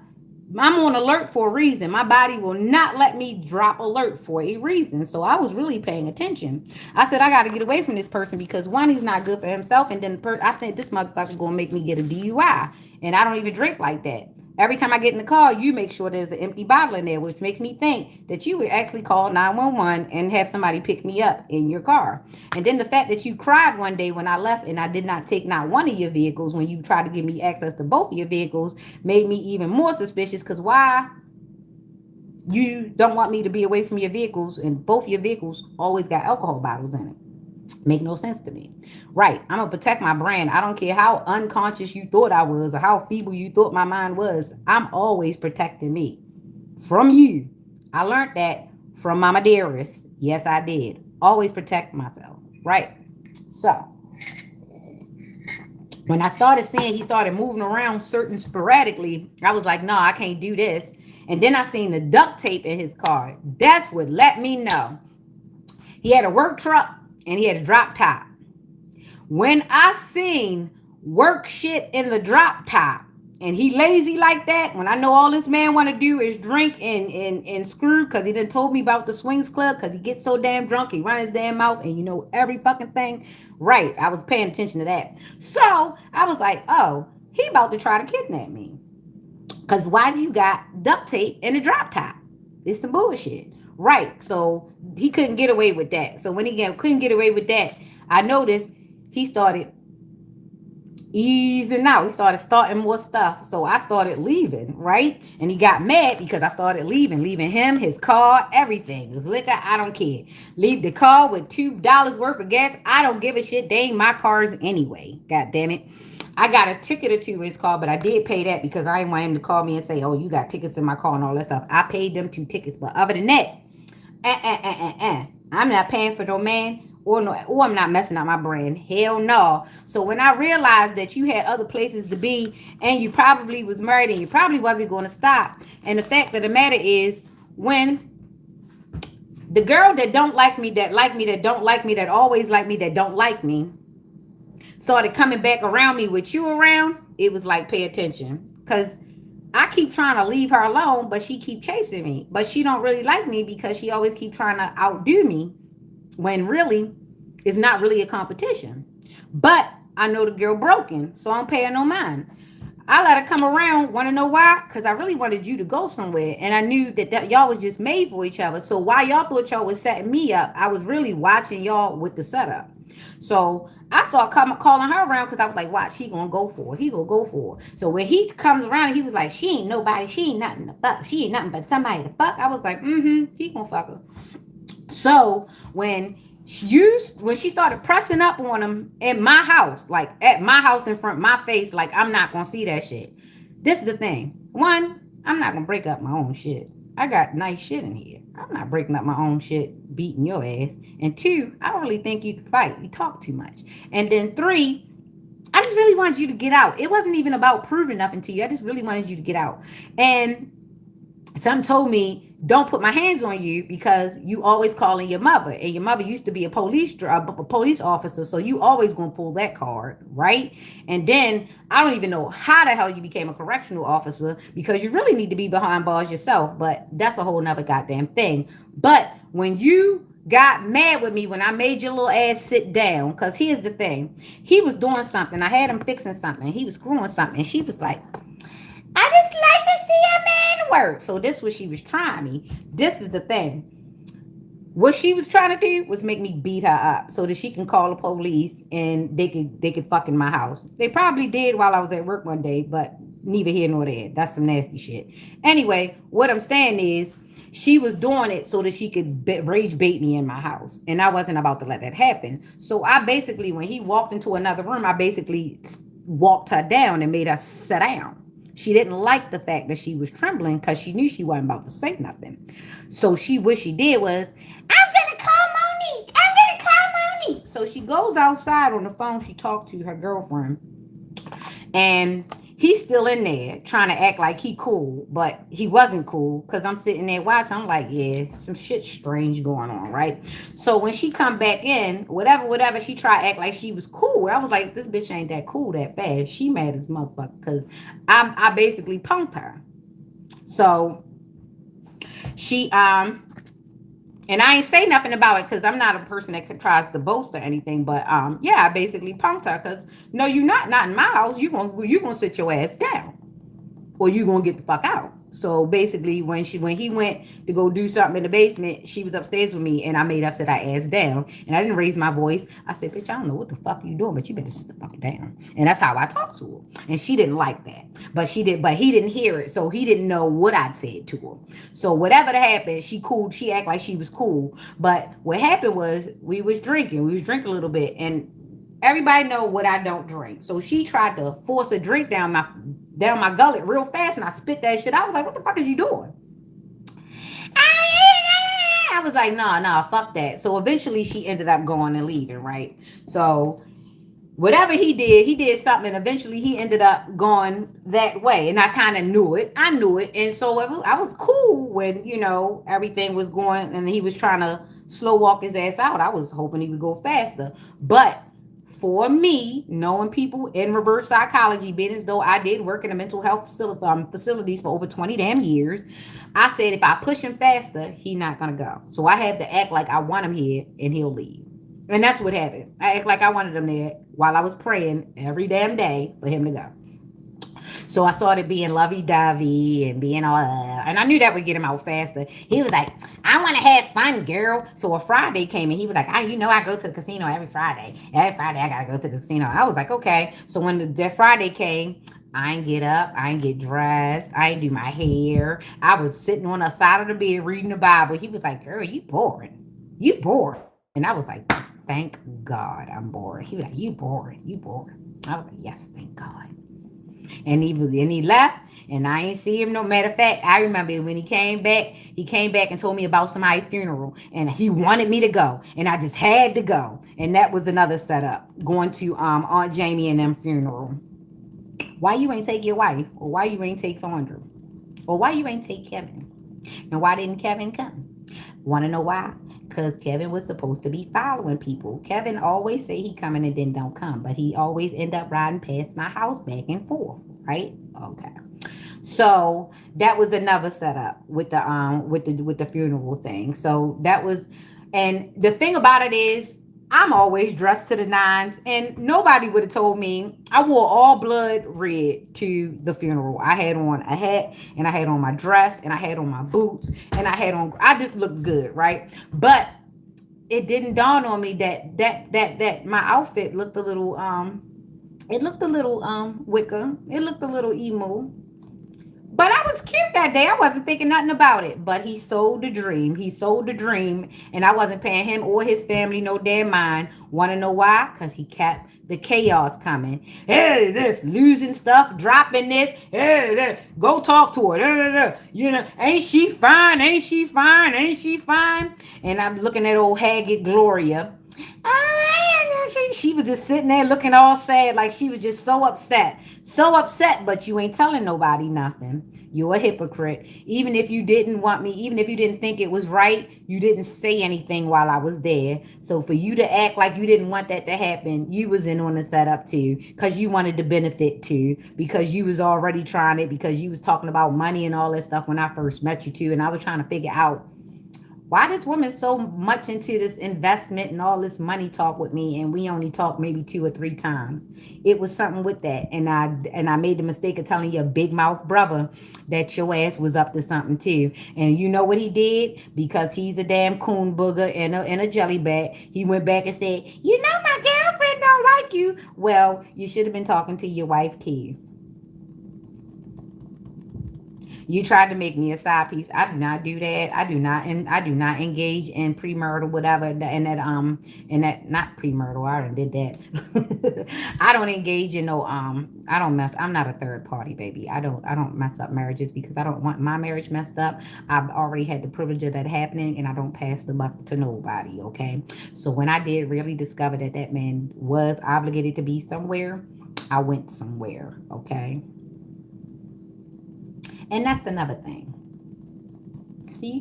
I'm on alert for a reason. My body will not let me drop alert for a reason. So I was really paying attention. I said, I got to get away from this person because one, he's not good for himself. And then I think this motherfucker going to make me get a DUI. And I don't even drink like that. Every time I get in the car, you make sure there's an empty bottle in there, which makes me think that you would actually call 911 and have somebody pick me up in your car. And then the fact that you cried one day when I left and I did not take not one of your vehicles when you tried to give me access to both of your vehicles made me even more suspicious because why you don't want me to be away from your vehicles and both your vehicles always got alcohol bottles in it. Make no sense to me. Right. I'm gonna protect my brand. I don't care how unconscious you thought I was or how feeble you thought my mind was. I'm always protecting me from you. I learned that from Mama Dearest. Yes, I did. Always protect myself. Right. So when I started seeing he started moving around certain sporadically, I was like, no, I can't do this. And then I seen the duct tape in his car. That's what let me know. He had a work truck and he had a drop top. When I seen work shit in the drop top and he lazy like that, when I know all this man want to do is drink and screw because he done told me about the swings club because he gets so damn drunk, he run his damn mouth and you know every fucking thing. Right, I was paying attention to that. So I was like, oh, he about to try to kidnap me. Because why do you got duct tape in the drop top? It's some bullshit. Right. So he couldn't get away with that. So when couldn't get away with that, I noticed he started easing out. He started starting more stuff. So I started leaving, right? And he got mad because I started leaving him, his car, everything. His liquor, I don't care. Leave the car with $2 worth of gas. I don't give a shit. They ain't my cars anyway. God damn it. I got a ticket or two in his car, but I did pay that because I didn't want him to call me and say, oh, you got tickets in my car and all that stuff. I paid them 2 tickets. But other than that, I'm not paying for no man or I'm not messing up my brand. Hell no. So when I realized that you had other places to be and you probably was married and you probably wasn't going to stop. And the fact of the matter is when the girl that don't like me, that like me, that don't like me, that always like me, that don't like me, started coming back around me with you around, it was like pay attention. Cause I keep trying to leave her alone, but she keep chasing me. But she don't really like me because she always keep trying to outdo me when really it's not really a competition. But I know the girl broken, so I don't pay her no mind. I let her come around. Want to know why? Because I really wanted you to go somewhere, and I knew that y'all was just made for each other. So while y'all thought y'all was setting me up, I was really watching y'all with the setup. So I saw calling her around because I was like, watch, he gonna go for it. He gonna go for it. So when he comes around, he was like, she ain't nobody. She ain't nothing to fuck. She ain't nothing but somebody to fuck. I was like, he gonna fuck her. So when she started pressing up on him in my house, like at my house in front of my face, like I'm not gonna see that shit. This is the thing. One, I'm not gonna break up my own shit. I got nice shit in here. I'm not breaking up my own shit, beating your ass. And two, I don't really think you can fight. You talk too much. And then three, I just really wanted you to get out. It wasn't even about proving nothing to you. I just really wanted you to get out. And some told me don't put my hands on you because you always calling your mother, and your mother used to be a police officer, so you always gonna pull that card, right? And then I don't even know how the hell you became a correctional officer because you really need to be behind bars yourself, but that's a whole nother goddamn thing. But when you got mad with me when I made your little ass sit down, because here's the thing, he was doing something, I had him fixing something, he was screwing something, and she was like, I just like to see a man work. So this was she was trying me. This is the thing. What she was trying to do was make me beat her up so that she can call the police and they could fuck in my house. They probably did while I was at work one day, but neither here nor there. That's some nasty shit. Anyway, what I'm saying is she was doing it so that she could rage bait me in my house. And I wasn't about to let that happen. So I basically, when he walked into another room, I basically walked her down and made her sit down. She didn't like the fact that she was trembling because she knew she wasn't about to say nothing. So what she did was, I'm gonna call Monique. I'm gonna call Monique. So she goes outside on the phone. She talked to her girlfriend, and he's still in there trying to act like he cool, but he wasn't cool because I'm sitting there watching. I'm like, yeah, some shit strange going on, right? So when she come back in, whatever, she try to act like she was cool. I was like, this bitch ain't that cool that fast. She mad as motherfucker because I basically punked her. So she and I ain't say nothing about it because I'm not a person that tries to boast or anything. But yeah, I basically punked her because no, you're not in my house. You gonna sit your ass down, or you gonna get the fuck out. So basically, when he went to go do something in the basement, she was upstairs with me, and I made her sit her ass down, and I didn't raise my voice. I said, "Bitch, I don't know what the fuck you doing, but you better sit the fuck down." And that's how I talked to her, and she didn't like that, but she did, but he didn't hear it, so he didn't know what I'd said to her. So whatever that happened, she cool. She act like she was cool, but what happened was we was drinking a little bit, and everybody know what I don't drink. So she tried to force a drink down my gullet real fast, and I spit that shit. I was like, "What the fuck is you doing?" I was like, "Nah, nah, fuck that." So eventually, she ended up going and leaving. Right. So whatever he did something, and eventually he ended up going that way, and I kind of knew it. I knew it, and so I was cool when everything was going, and he was trying to slow walk his ass out. I was hoping he would go faster, but for me, knowing people in reverse psychology, being as though I did work in a mental health facilities for over 20 damn years, I said if I push him faster, he not gonna go. So I had to act like I want him here, and he'll leave. And that's what happened. I act like I wanted him there while I was praying every damn day for him to go. So I started being lovey dovey and being all, and I knew that would get him out faster. He was like, "I want to have fun, girl." So a Friday came and he was like, I go to the casino every Friday. Every Friday I gotta go to the casino. I was like, okay. So when that Friday came, I ain't get up, I ain't get dressed, I ain't do my hair. I was sitting on the side of the bed reading the Bible. He was like, "Girl, you boring. You boring." And I was like, "Thank God I'm boring." He was like, "You boring. You boring." I was like, "Yes, thank God." And he left, and I ain't see him. No matter of fact, I remember when he came back and told me about somebody's funeral, and he wanted me to go, and I just had to go. And that was another setup, going to Aunt Jamie and them funeral. Why you ain't take your wife, or why you ain't take Sandra, or why you ain't take Kevin, and why didn't Kevin come? Want to know why? Because Kevin was supposed to be following people. Kevin always say he coming and then don't come, but he always end up riding past my house back and forth, right? Okay. So that was another setup with the funeral thing. So that was, and the thing about it is, I'm always dressed to the nines, and nobody would have told me. I wore all blood red to the funeral. I had on a hat, and I had on my dress, and I had on my boots, and I just looked good, right? But it didn't dawn on me that my outfit looked a little it looked a little Wicca. It looked a little emo. But I was cute that day. I wasn't thinking nothing about it. But he sold the dream. He sold the dream. And I wasn't paying him or his family no damn mind. Want to know why? Because he kept the chaos coming. Hey, this losing stuff, dropping this. Hey, go talk to her. Ain't she fine? Ain't she fine? Ain't she fine? And I'm looking at old Haggard Gloria. She was just sitting there looking all sad, like she was just so upset. So upset, but you ain't telling nobody nothing. You're a hypocrite. Even if you didn't want me, even if you didn't think it was right, you didn't say anything while I was there. So for you to act like you didn't want that to happen, you was in on the setup too, because you wanted to benefit too, because you was already trying it, because you was talking about money and all that stuff when I first met you too, and I was trying to figure out why this woman so much into this investment and all this money talk with me, and we only talked maybe 2 or 3 times. It was something with that, and I made the mistake of telling your big mouth brother that your ass was up to something too. And you know what he did? Because he's a damn coon booger and a jelly bat. He went back and said, my girlfriend don't like you. Well, you should have been talking to your wife too. You tried to make me a side piece. I do not do that. I do not, and I do not engage in premarital whatever. And that not premarital. I already did that. I don't engage in no. I don't mess. I'm not a third party, baby. I don't mess up marriages because I don't want my marriage messed up. I've already had the privilege of that happening, and I don't pass the buck to nobody. Okay. So when I did really discover that that man was obligated to be somewhere, I went somewhere. Okay. And that's another thing. See,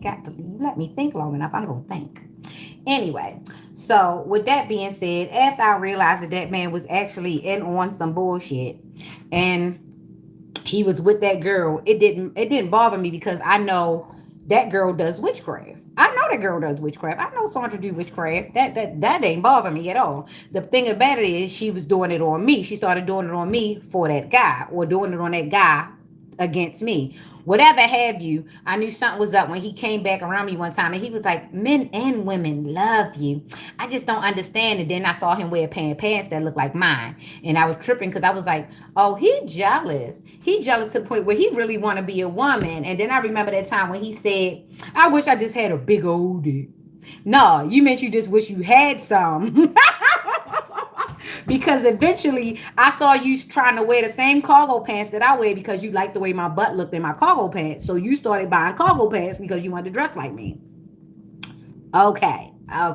got to you let me think long enough. I'm gonna think. Anyway, so with that being said, after I realized that that man was actually in on some bullshit, and he was with that girl, it didn't bother me because I know that girl does witchcraft. I know that girl does witchcraft. I know Sandra do witchcraft. That ain't bother me at all. The thing about it is she was doing it on me. She started doing it on me for that guy, or doing it on that guy against me. Whatever have you, I knew something was up when he came back around me one time and he was like, men and women love you. I just don't understand. And then I saw him wear pants that looked like mine. And I was tripping because I was like, oh, he jealous. He jealous to the point where he really want to be a woman. And then I remember that time when he said, I wish I just had a big old dick. No, you meant you just wish you had some. Because eventually I saw you trying to wear the same cargo pants that I wear because you liked the way my butt looked in my cargo pants. So you started buying cargo pants because you wanted to dress like me. Okay. I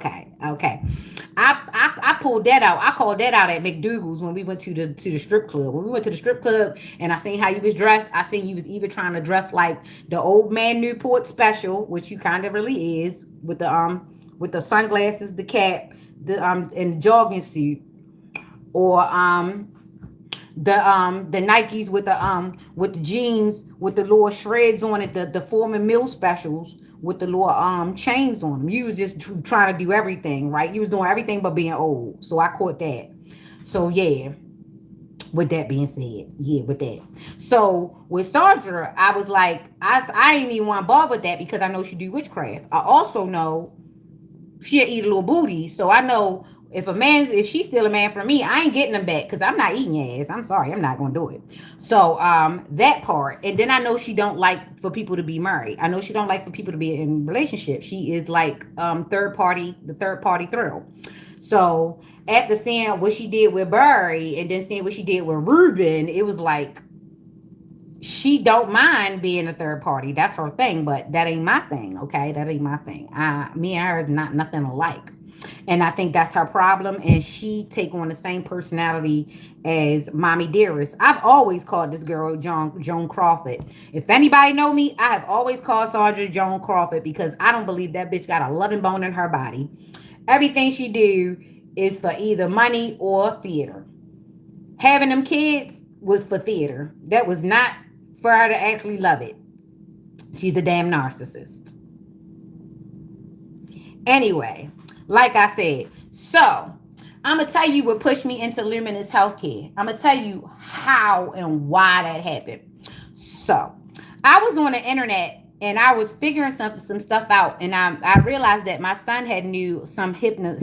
pulled that out. I called that out at McDougal's when we went to the strip club. When we went to the strip club and I seen how you was dressed, I seen you was either trying to dress like the old man Newport special, which you kind of really is, with the sunglasses, the cap, and jogging suit, or the Nikes with the jeans with the little shreds on it, the Foreman Mill specials with the little chains on them. You was just trying to do everything, right? You was doing everything but being old. So I caught that. So yeah, with that being said, yeah, with that. So with Sandra, I was like, I ain't even want to bother with that because I know she do witchcraft. I also know she'll eat a little booty. So I know if she's still a man for me, I ain't getting them back because I'm not eating your ass. I'm sorry, I'm not gonna do it. So that part, and then I know she don't like for people to be married. I know she don't like for people to be in relationships. She is like the third party thrill. So after seeing what she did with Barry and then seeing what she did with Ruben, it was like she don't mind being a third party. That's her thing, but that ain't my thing. Okay, that ain't my thing. Me and her is not nothing alike, and I think that's her problem. And she take on the same personality as Mommy Dearest. I've always called this girl Joan Crawford. If anybody know me, I have always called Sandra Joan Crawford because I don't believe that bitch got a loving bone in her body. Everything she do is for either money or theater. Having them kids was for theater. That was not for her to actually love it. She's a damn narcissist. Anyway, like I said, so I'm gonna tell you what pushed me into luminous healthcare. I'm gonna tell you how and why that happened. So I was on the internet and I was figuring some stuff out, and I realized that my son had knew some hypno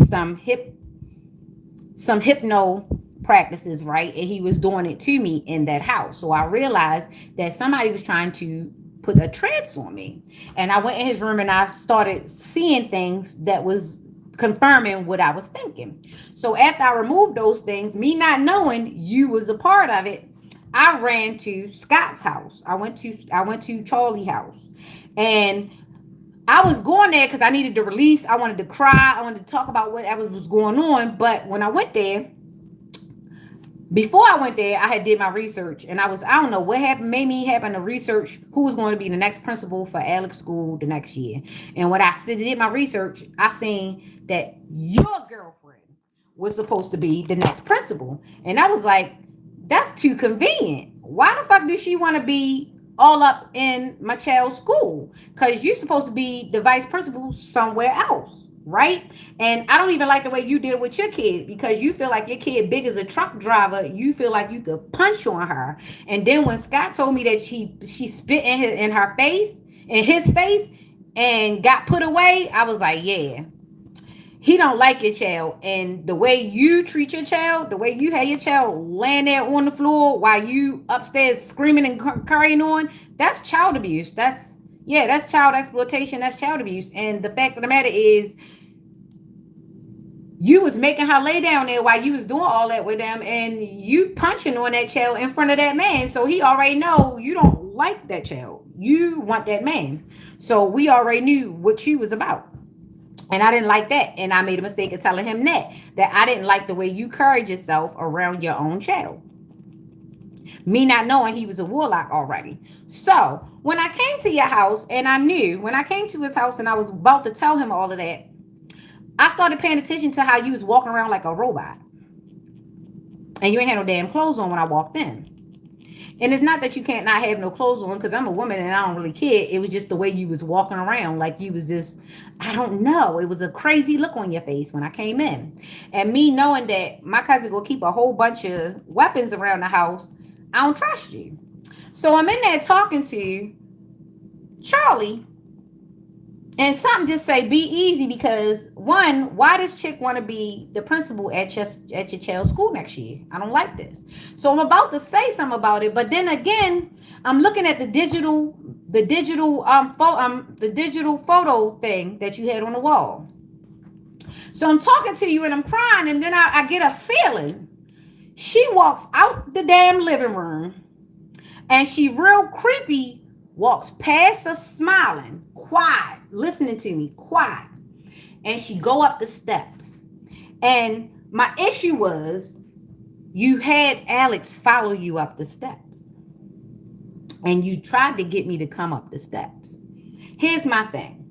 practices, right? And he was doing it to me in that house. So I realized that somebody was trying to put a trance on me. And I went in his room and I started seeing things that was confirming what I was thinking. So after I removed those things, me not knowing you was a part of it, I ran to Scott's house. I went to Charlie's house. And I was going there because I needed to release. I wanted to cry. I wanted to talk about whatever was going on. But when I went there, before I went there, I had did my research, and I don't know what happened, made me happen to research who was going to be the next principal for Alex School the next year. And when did my research, I seen that your girlfriend was supposed to be the next principal. And I was like, that's too convenient. Why the fuck does she want to be all up in my child's school? Because you're supposed to be the vice principal somewhere else, right? And I don't even like the way you deal with your kid because you feel like your kid big as a truck driver. You feel like you could punch on her. And then when Scott told me that she spit in her face, in his face, and got put away, I was like, yeah, he don't like your child. And the way you treat your child, the way you have your child laying there on the floor while you upstairs screaming and carrying on, that's child abuse. That's child exploitation. That's child abuse. And the fact of the matter is, you was making her lay down there while you was doing all that with them, and you punching on that child in front of that man. So he already know you don't like that child. You want that man. So we already knew what she was about. And I didn't like that. And I made a mistake of telling him that I didn't like the way you carried yourself around your own child. Me not knowing he was a warlock already. So when I came to your house, and I knew when I came to his house and I was about to tell him all of that, I started paying attention to how you was walking around like a robot. And you ain't had no damn clothes on when I walked in. And it's not that you can't not have no clothes on because I'm a woman and I don't really care. It was just the way you was walking around. Like you was just, I don't know. It was a crazy look on your face when I came in. And me knowing that my cousin will keep a whole bunch of weapons around the house, I don't trust you. So I'm in there talking to Charlie, and something just say be easy because one, why does chick want to be the principal at your child's school next year? I don't like this. So I'm about to say something about it, but then again, I'm looking at the digital photo thing that you had on the wall. So I'm talking to you and I'm crying, and then I get a feeling. She walks out the damn living room, and she real creepy walks past us smiling, quiet, listening to me, quiet. And she go up the steps. And my issue was you had Alex follow you up the steps. And you tried to get me to come up the steps. Here's my thing.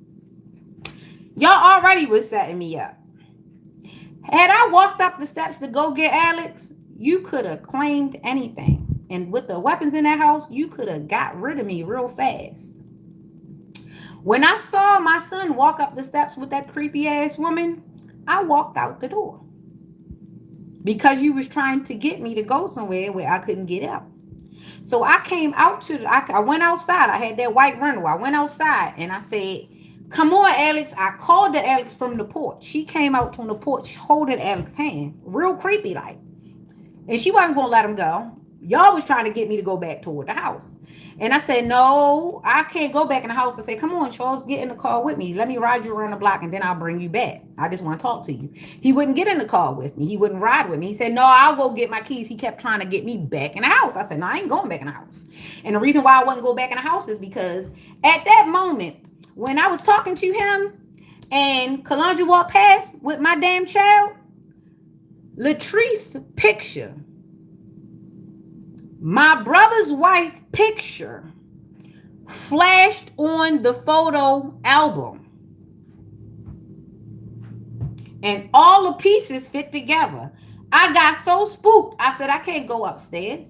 Y'all already was setting me up. Had I walked up the steps to go get Alex, you could have claimed anything. And with the weapons in that house, you could have got rid of me real fast. When I saw my son walk up the steps with that creepy ass woman, I walked out the door. Because you was trying to get me to go somewhere where I couldn't get out. So I came out I went outside. I had that white rental. I went outside and I said, come on, Alex. I called to Alex from the porch. She came out on the porch holding Alex's hand. Real creepy like. And she wasn't going to let him go. Y'all was trying to get me to go back toward the house. And I said, no, I can't go back in the house. I said, come on, Charles, get in the car with me. Let me ride you around the block and then I'll bring you back. I just want to talk to you. He wouldn't get in the car with me. He wouldn't ride with me. He said, no, I'll go get my keys. He kept trying to get me back in the house. I said, no, I ain't going back in the house. And the reason why I wouldn't go back in the house is because at that moment, when I was talking to him and Kalundra walked past with my damn child, Latrice's picture, my brother's wife picture, flashed on the photo album. And all the pieces fit together. I got so spooked. I said, I can't go upstairs.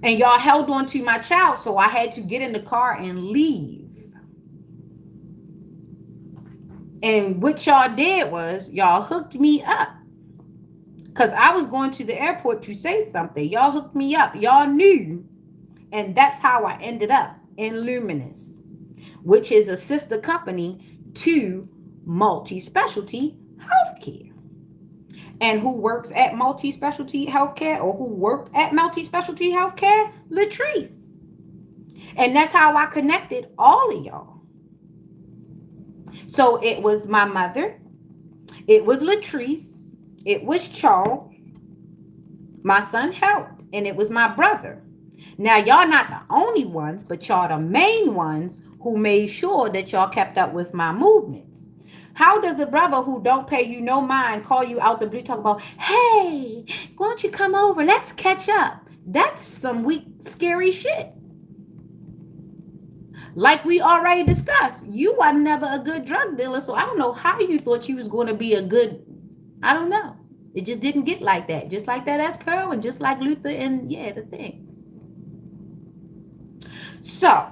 And y'all held on to my child, so I had to get in the car and leave. And what y'all did was y'all hooked me up. Because I was going to the airport to say something. Y'all hooked me up. Y'all knew. And that's how I ended up in Luminous, which is a sister company to Multi-Specialty Healthcare. And who works at Multi-Specialty Healthcare or who worked at Multi-Specialty Healthcare? Latrice. And that's how I connected all of y'all. So it was my mother. It was Latrice. It was Charles. My son helped. And it was my brother. Now, y'all not the only ones, but y'all the main ones who made sure that y'all kept up with my movements. How does a brother who don't pay you no mind call you out the blue, talk about, hey, why don't you come over? Let's catch up. That's some weak, scary shit. Like we already discussed, you were never a good drug dealer, so I don't know how you thought you was going to be a good, I don't know. It just didn't get like that. Just like that as Kerwin, just like Luther and yeah, the thing. So,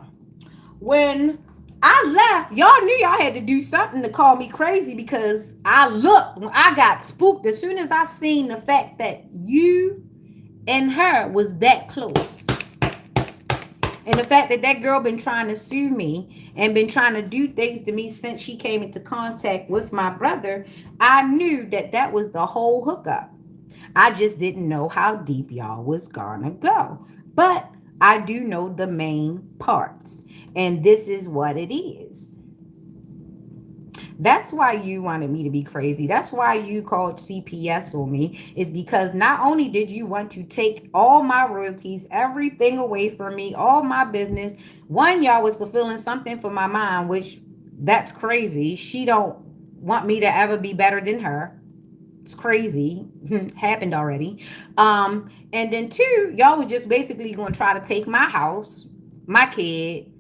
when I left, y'all knew y'all had to do something to call me crazy because I looked, when I got spooked, as soon as I seen the fact that you and her was that close. And the fact that that girl been trying to sue me and been trying to do things to me since she came into contact with my brother, I knew that that was the whole hookup. I just didn't know how deep y'all was gonna go. But I do know the main parts. And this is what it is. That's why you wanted me to be crazy. That's why you called CPS on me, is because not only did you want to take all my royalties, everything away from me, all my business. One, y'all was fulfilling something for my mom, which that's crazy. She don't want me to ever be better than her. It's crazy. Happened already. And then two, y'all were just basically going to try to take my house, my kid,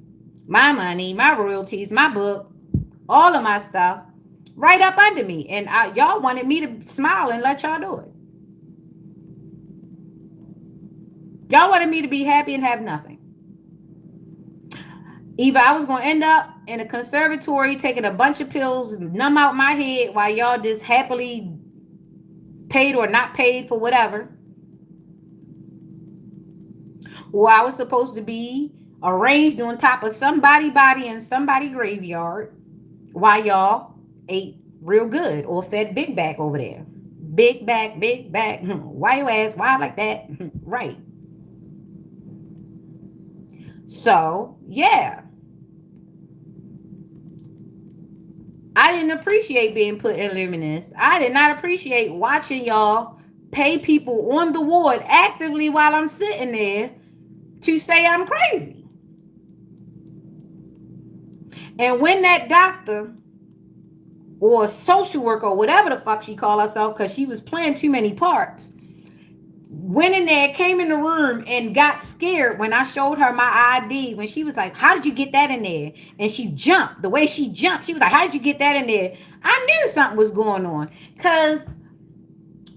my money, my royalties, my book, all of my stuff right up under me. And y'all wanted me to smile and let y'all do it. Y'all wanted me to be happy and have nothing. Either I was going to end up in a conservatory taking a bunch of pills, numb out my head while y'all just happily paid or not paid for whatever. Or I was supposed to be arranged on top of somebody body in somebody graveyard while y'all ate real good or fed big back over there. Big back. Why you ask? Why like that? Right. So, yeah, I didn't appreciate being put in luminous. I did not appreciate watching y'all pay people on the ward actively while I'm sitting there to say I'm crazy. And when that doctor or social worker or whatever the fuck she called herself, because she was playing too many parts, went in there, came in the room, and got scared when I showed her my ID. When she was like, "How did you get that in there?" And she jumped. The way she jumped, she was like, "How did you get that in there?" I knew something was going on. Because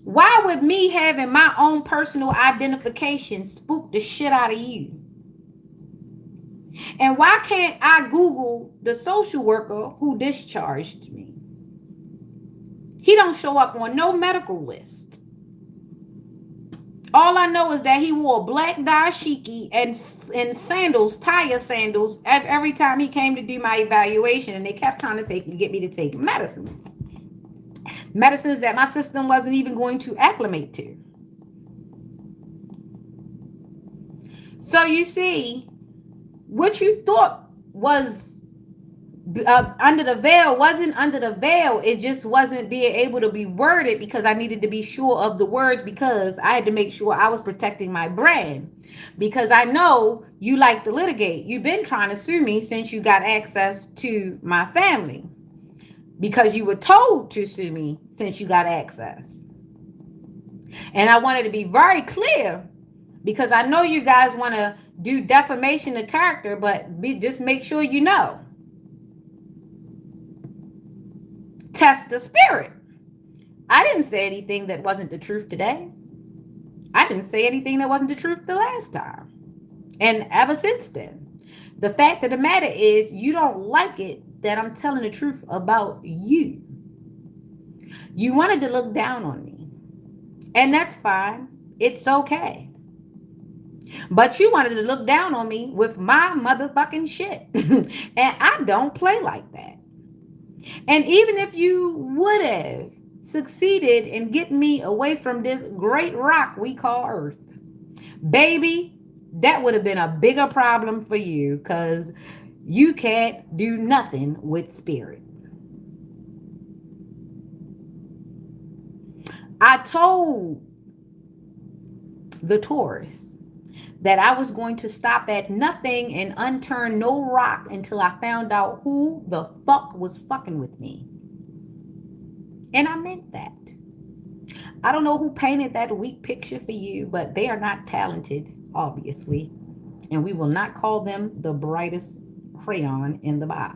why would me having my own personal identification spook the shit out of you? And why can't I Google the social worker who discharged me? He don't show up on no medical list. All I know is that he wore black dashiki and sandals, tire sandals, every time he came to do my evaluation, and they kept trying to get me to take medicines that my system wasn't even going to acclimate to. So you see, what you thought was under the veil wasn't under the veil. It just wasn't being able to be worded because I needed to be sure of the words, because I had to make sure I was protecting my brand. Because I know you like to litigate. You've been trying to sue me since you got access to my family, because you were told to sue me since you got access. And I wanted to be very clear, because I know you guys want to do defamation of character, but just make sure you know. Test the spirit. I didn't say anything that wasn't the truth today. I didn't say anything that wasn't the truth the last time. And ever since then, the fact of the matter is, you don't like it that I'm telling the truth about you. You wanted to look down on me, and that's fine. It's okay. But you wanted to look down on me with my motherfucking shit. And I don't play like that. And even if you would have succeeded in getting me away from this great rock we call Earth, baby, that would have been a bigger problem for you, because you can't do nothing with spirit. I told the Taurus that I was going to stop at nothing and unturn no rock until I found out who the fuck was fucking with me. And I meant that. I don't know who painted that weak picture for you, but they are not talented, obviously. And we will not call them the brightest crayon in the box.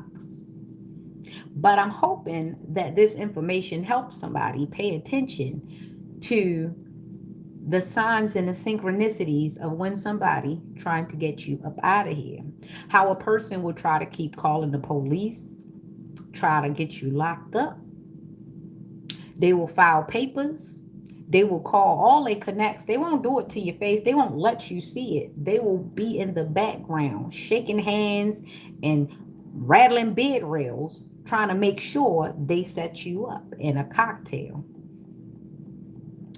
But I'm hoping that this information helps somebody pay attention to the signs and the synchronicities of when somebody trying to get you up out of here. How a person will try to keep calling the police, try to get you locked up. They will file papers. They will call all they connects. They won't do it to your face. They won't let you see it. They will be in the background, shaking hands and rattling bed rails, trying to make sure they set you up in a cocktail.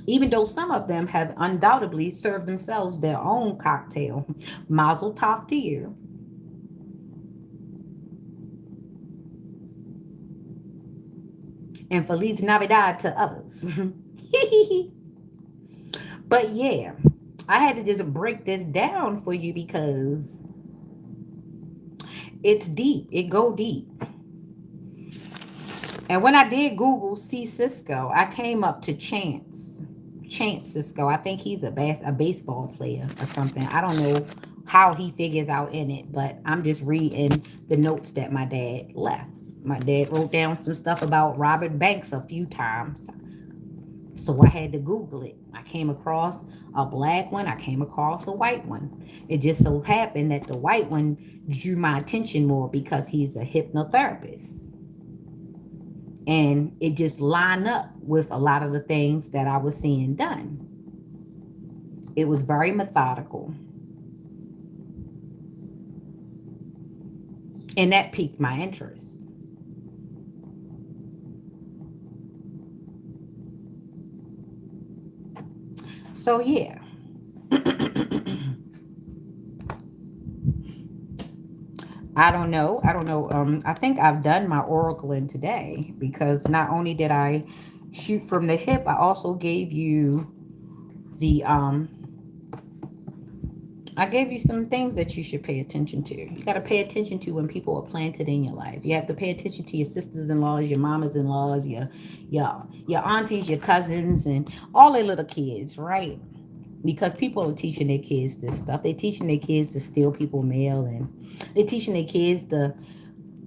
Even though some of them have undoubtedly served themselves their own cocktail. Mazel tov to you. And Feliz Navidad to others. But yeah, I had to just break this down for you because it's deep. It go deep. And when I did Google C Cisco, I came up to Chance Cisco. I think he's a baseball player or something. I don't know how he figures out in it, but I'm just reading the notes that my dad left. My dad wrote down some stuff about Robert Banks a few times. So I had to Google it. I came across a black one. I came across a white one. It just so happened that the white one drew my attention more because he's a hypnotherapist. And it just lined up with a lot of the things that I was seeing done. It was very methodical. And that piqued my interest. So yeah. I don't know. I don't know. I think I've done my oracling today because not only did I shoot from the hip, I also gave you the I gave you some things that you should pay attention to. You got to pay attention to when people are planted in your life. You have to pay attention to your sisters-in-laws, your mamas-in-laws, your aunties, your cousins, and all their little kids, right? Because people are teaching their kids this stuff. They're teaching their kids to steal people mail, and they're teaching their kids to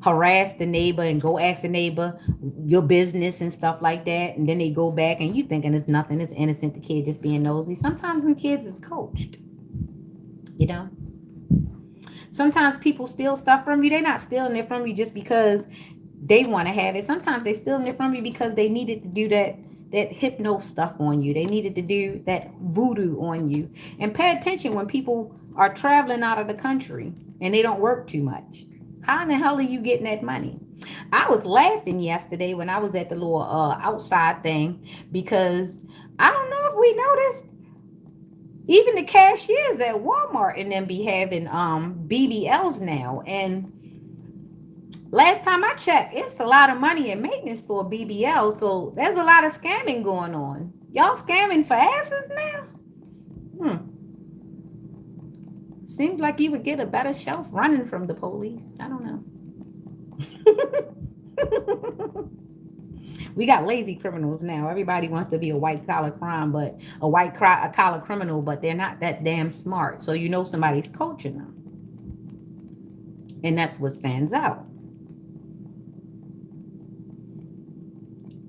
harass the neighbor and go ask the neighbor your business and stuff like that. And then they go back and you thinking it's nothing, it's innocent, the kid just being nosy. Sometimes when kids is coached, you know. Sometimes people steal stuff from you. They're not stealing it from you just because they want to have it. Sometimes they stealing it from you because they needed to do that hypno stuff on you. They needed to do that voodoo on you. And pay attention when people are traveling out of the country and they don't work too much. How in the hell are you getting that money? I was laughing yesterday when I was at the little outside thing because I don't know if we noticed even the cashiers at Walmart and them be having BBLs now. And last time I checked, it's a lot of money in maintenance for a BBL. So there's a lot of scamming going on. Y'all scamming for asses now? Hmm. Seems like you would get a better shelf running from the police. I don't know. We got lazy criminals now. Everybody wants to be a white collar crime, but a collar criminal, but they're not that damn smart. So you know somebody's coaching them, and that's what stands out.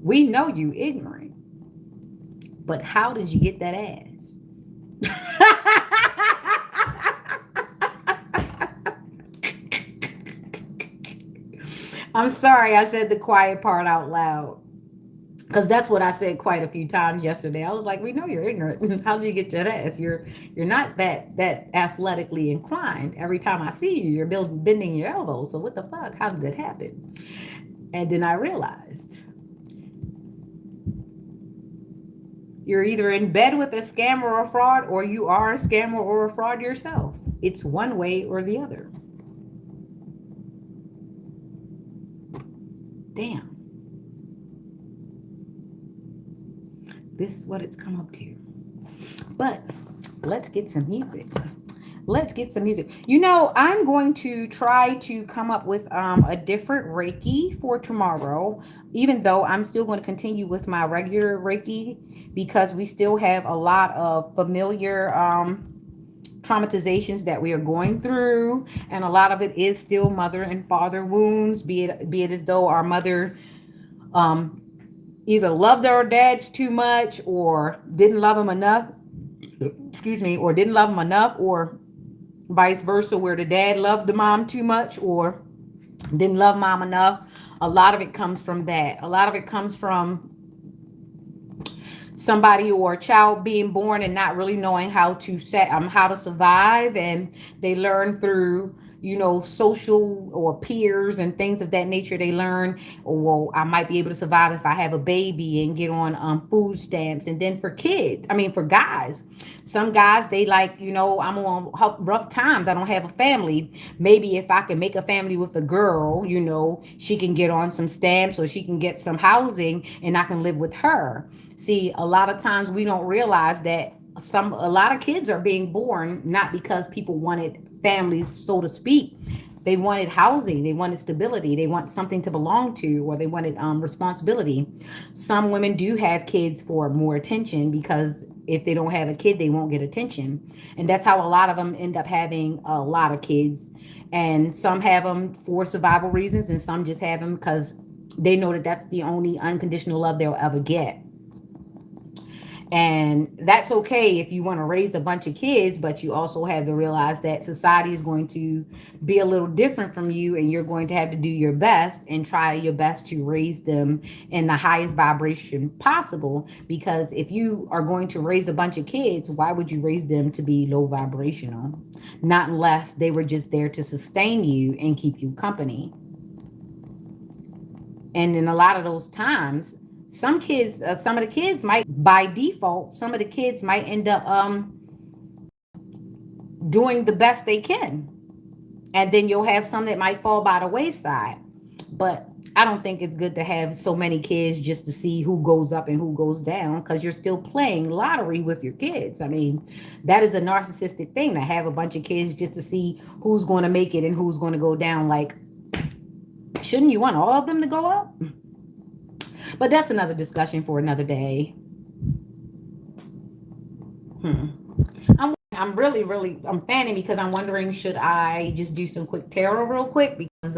We know you ignorant, but how did you get that ass? I'm sorry I said the quiet part out loud. Because that's what I said quite a few times yesterday. I was like, "We know you're ignorant. How did you get that ass? You're not that athletically inclined. Every time I see you, you're bending your elbows. So what the fuck? How did that happen?" And then I realized you're either in bed with a scammer or a fraud, or you are a scammer or a fraud yourself. It's one way or the other. Damn, this is what it's come up to. But let's get some music. Let's get some music. You know, I'm going to try to come up with a different Reiki for tomorrow, even though I'm still going to continue with my regular Reiki because we still have a lot of familiar traumatizations that we are going through, and a lot of it is still mother and father wounds, be it as though our mother um either loved our dads too much or didn't love them enough, excuse me, or didn't love them enough, or vice versa, where the dad loved the mom too much or didn't love mom enough. A lot of it comes from that. A lot of it comes from somebody or a child being born and not really knowing how to set how to survive, and they learn through social or peers and things of that nature. They learn, oh, well, I might be able to survive if I have a baby and get on food stamps. And then for kids, I mean for guys, some guys, they like, I'm on rough times, I don't have a family. Maybe if I can make a family with a girl, she can get on some stamps or she can get some housing and I can live with her. See, a lot of times we don't realize that a lot of kids are being born not because people wanted families, so to speak. They wanted housing, they wanted stability, they want something to belong to, or they wanted responsibility. Some women do have kids for more attention because if they don't have a kid, they won't get attention. And that's how a lot of them end up having a lot of kids. And some have them for survival reasons, and some just have them because they know that that's the only unconditional love they'll ever get. And that's okay if you want to raise a bunch of kids, but you also have to realize that society is going to be a little different from you, and you're going to have to do your best and try your best to raise them in the highest vibration possible. Because if you are going to raise a bunch of kids, why would you raise them to be low vibrational? Not unless they were just there to sustain you and keep you company. And in a lot of those times, some of the kids might, by default, some of the kids might end up doing the best they can, and then you'll have some that might fall by the wayside. But I don't think it's good to have so many kids just to see who goes up and who goes down, because you're still playing lottery with your kids. I mean, that is a narcissistic thing, to have a bunch of kids just to see who's going to make it and who's going to go down. Like, shouldn't you want all of them to go up? But that's another discussion for another day. I'm really I'm fanning, because I'm wondering, should I just do some quick tarot real quick, because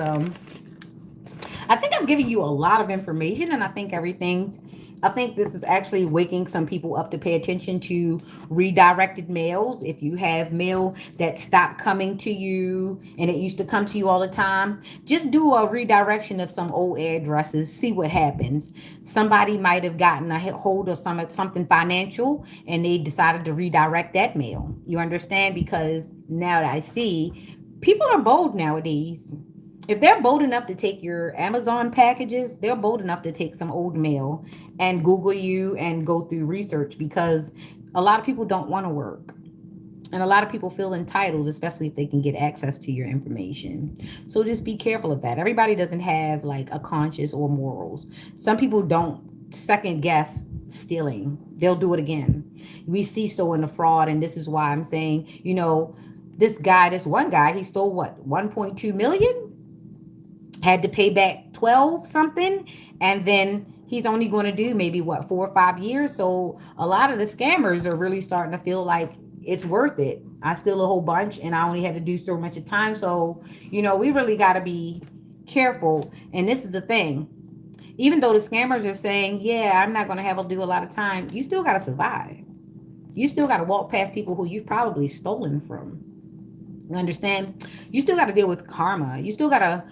I think I'm giving you a lot of information, and I think this is actually waking some people up to pay attention to redirected mails. If you have mail that stopped coming to you and it used to come to you all the time, just do a redirection of some old addresses, see what happens. Somebody might have gotten a hold of something financial, and they decided to redirect that mail. You understand? Because now that I see, people are bold nowadays. If they're bold enough to take your Amazon packages, they're bold enough to take some old mail and Google you and go through research, because a lot of people don't want to work. And a lot of people feel entitled, especially if they can get access to your information. So just be careful of that. Everybody doesn't have like a conscience or morals. Some people don't second guess stealing, they'll do it again. We see so in the fraud, and this is why I'm saying, this one guy, he stole what, 1.2 million, had to pay back 12 something, and then he's only going to do maybe what, 4 or 5 years. So a lot of the scammers are really starting to feel like it's worth it. I steal a whole bunch and I only have to do so much of time. So we really got to be careful. And this is the thing, even though the scammers are saying, yeah, I'm not going to have to do a lot of time, you still got to survive. You still got to walk past people who you've probably stolen from. You understand? You still got to deal with karma. You still got to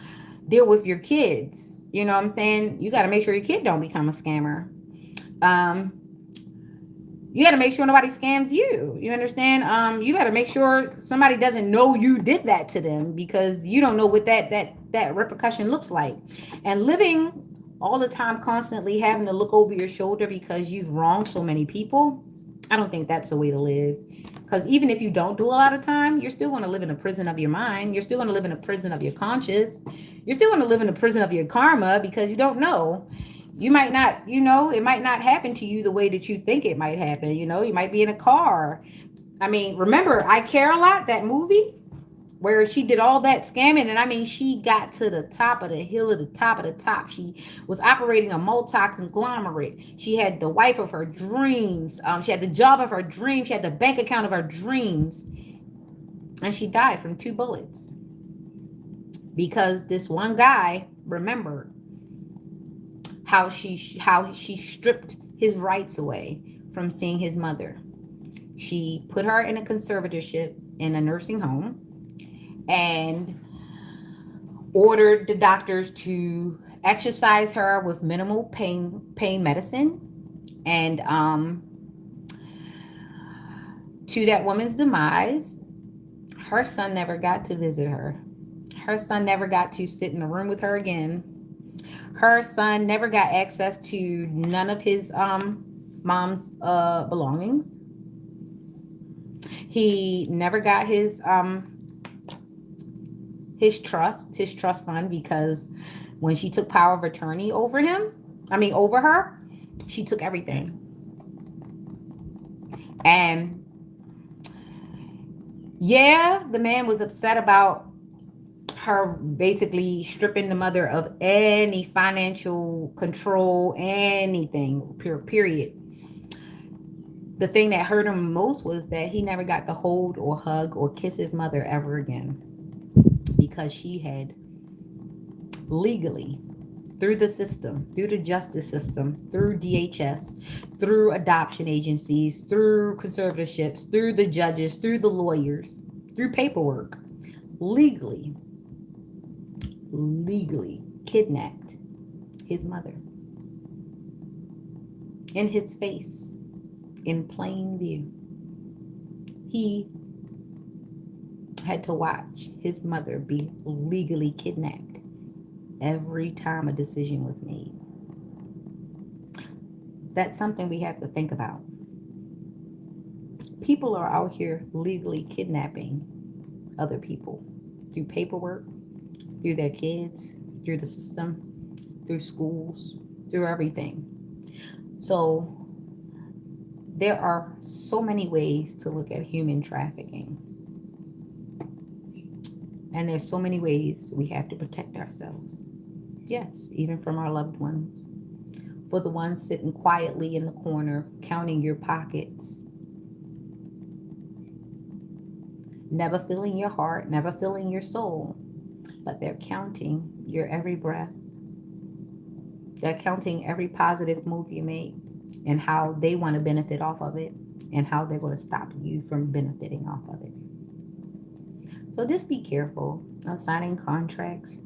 deal with your kids. You know what I'm saying? You got to make sure your kid don't become a scammer. Um, you got to make sure nobody scams you. You understand? You got to make sure somebody doesn't know you did that to them, because you don't know what that repercussion looks like. And living all the time constantly having to look over your shoulder because you've wronged so many people, I don't think that's the way to live. Because even if you don't do a lot of time, you're still going to live in a prison of your mind. You're still going to live in a prison of your conscience. You're still going to live in a prison of your karma, because you don't know. You might not, it might not happen to you the way that you think it might happen. You might be in a car. I mean, remember, I Care a Lot, that movie where she did all that scamming, and I mean, she got to the top of the hill, of the top of the top. She was operating a multi-conglomerate. She had the wife of her dreams. She had the job of her dreams. She had the bank account of her dreams, and she died from 2 bullets because this one guy remembered how she stripped his rights away from seeing his mother. She put her in a conservatorship in a nursing home and ordered the doctors to exercise her with minimal pain medicine. And to that woman's demise, her son never got to visit her. Her son never got to sit in a room with her again. Her son never got access to none of his mom's belongings. He never got his trust fund, because when she took power of attorney over her, she took everything. And yeah, the man was upset about her basically stripping the mother of any financial control, anything, period. The thing that hurt him most was that he never got to hold or hug or kiss his mother ever again, because she had legally through the system, through the justice system, through DHS, through adoption agencies, through conservatorships, through the judges, through the lawyers, through paperwork, legally, legally kidnapped his mother in his face, in plain view. He had to watch his mother be legally kidnapped every time a decision was made. That's something we have to think about. People are out here legally kidnapping other people through paperwork, through their kids, through the system, through schools, through everything. So there are so many ways to look at human trafficking. And there's so many ways we have to protect ourselves. Yes, even from our loved ones. For the ones sitting quietly in the corner, counting your pockets, never feeling your heart, never feeling your soul, but they're counting your every breath. They're counting every positive move you make and how they want to benefit off of it and how they're going to stop you from benefiting off of it. So just be careful of signing contracts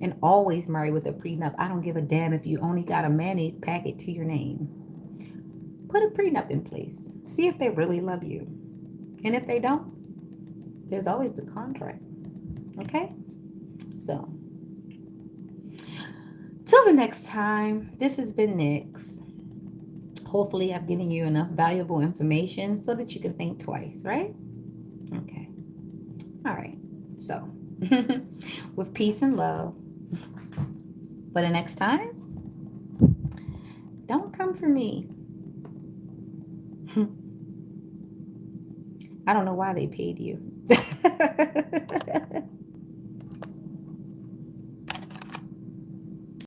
and always marry with a prenup. I don't give a damn if you only got a mayonnaise packet to your name. Put a prenup in place. See if they really love you. And if they don't, there's always the contract. Okay? So, till the next time, this has been Nyx. Hopefully, I've given you enough valuable information so that you can think twice, right? Okay. All right. So, with peace and love. But the next time, don't come for me. I don't know why they paid you.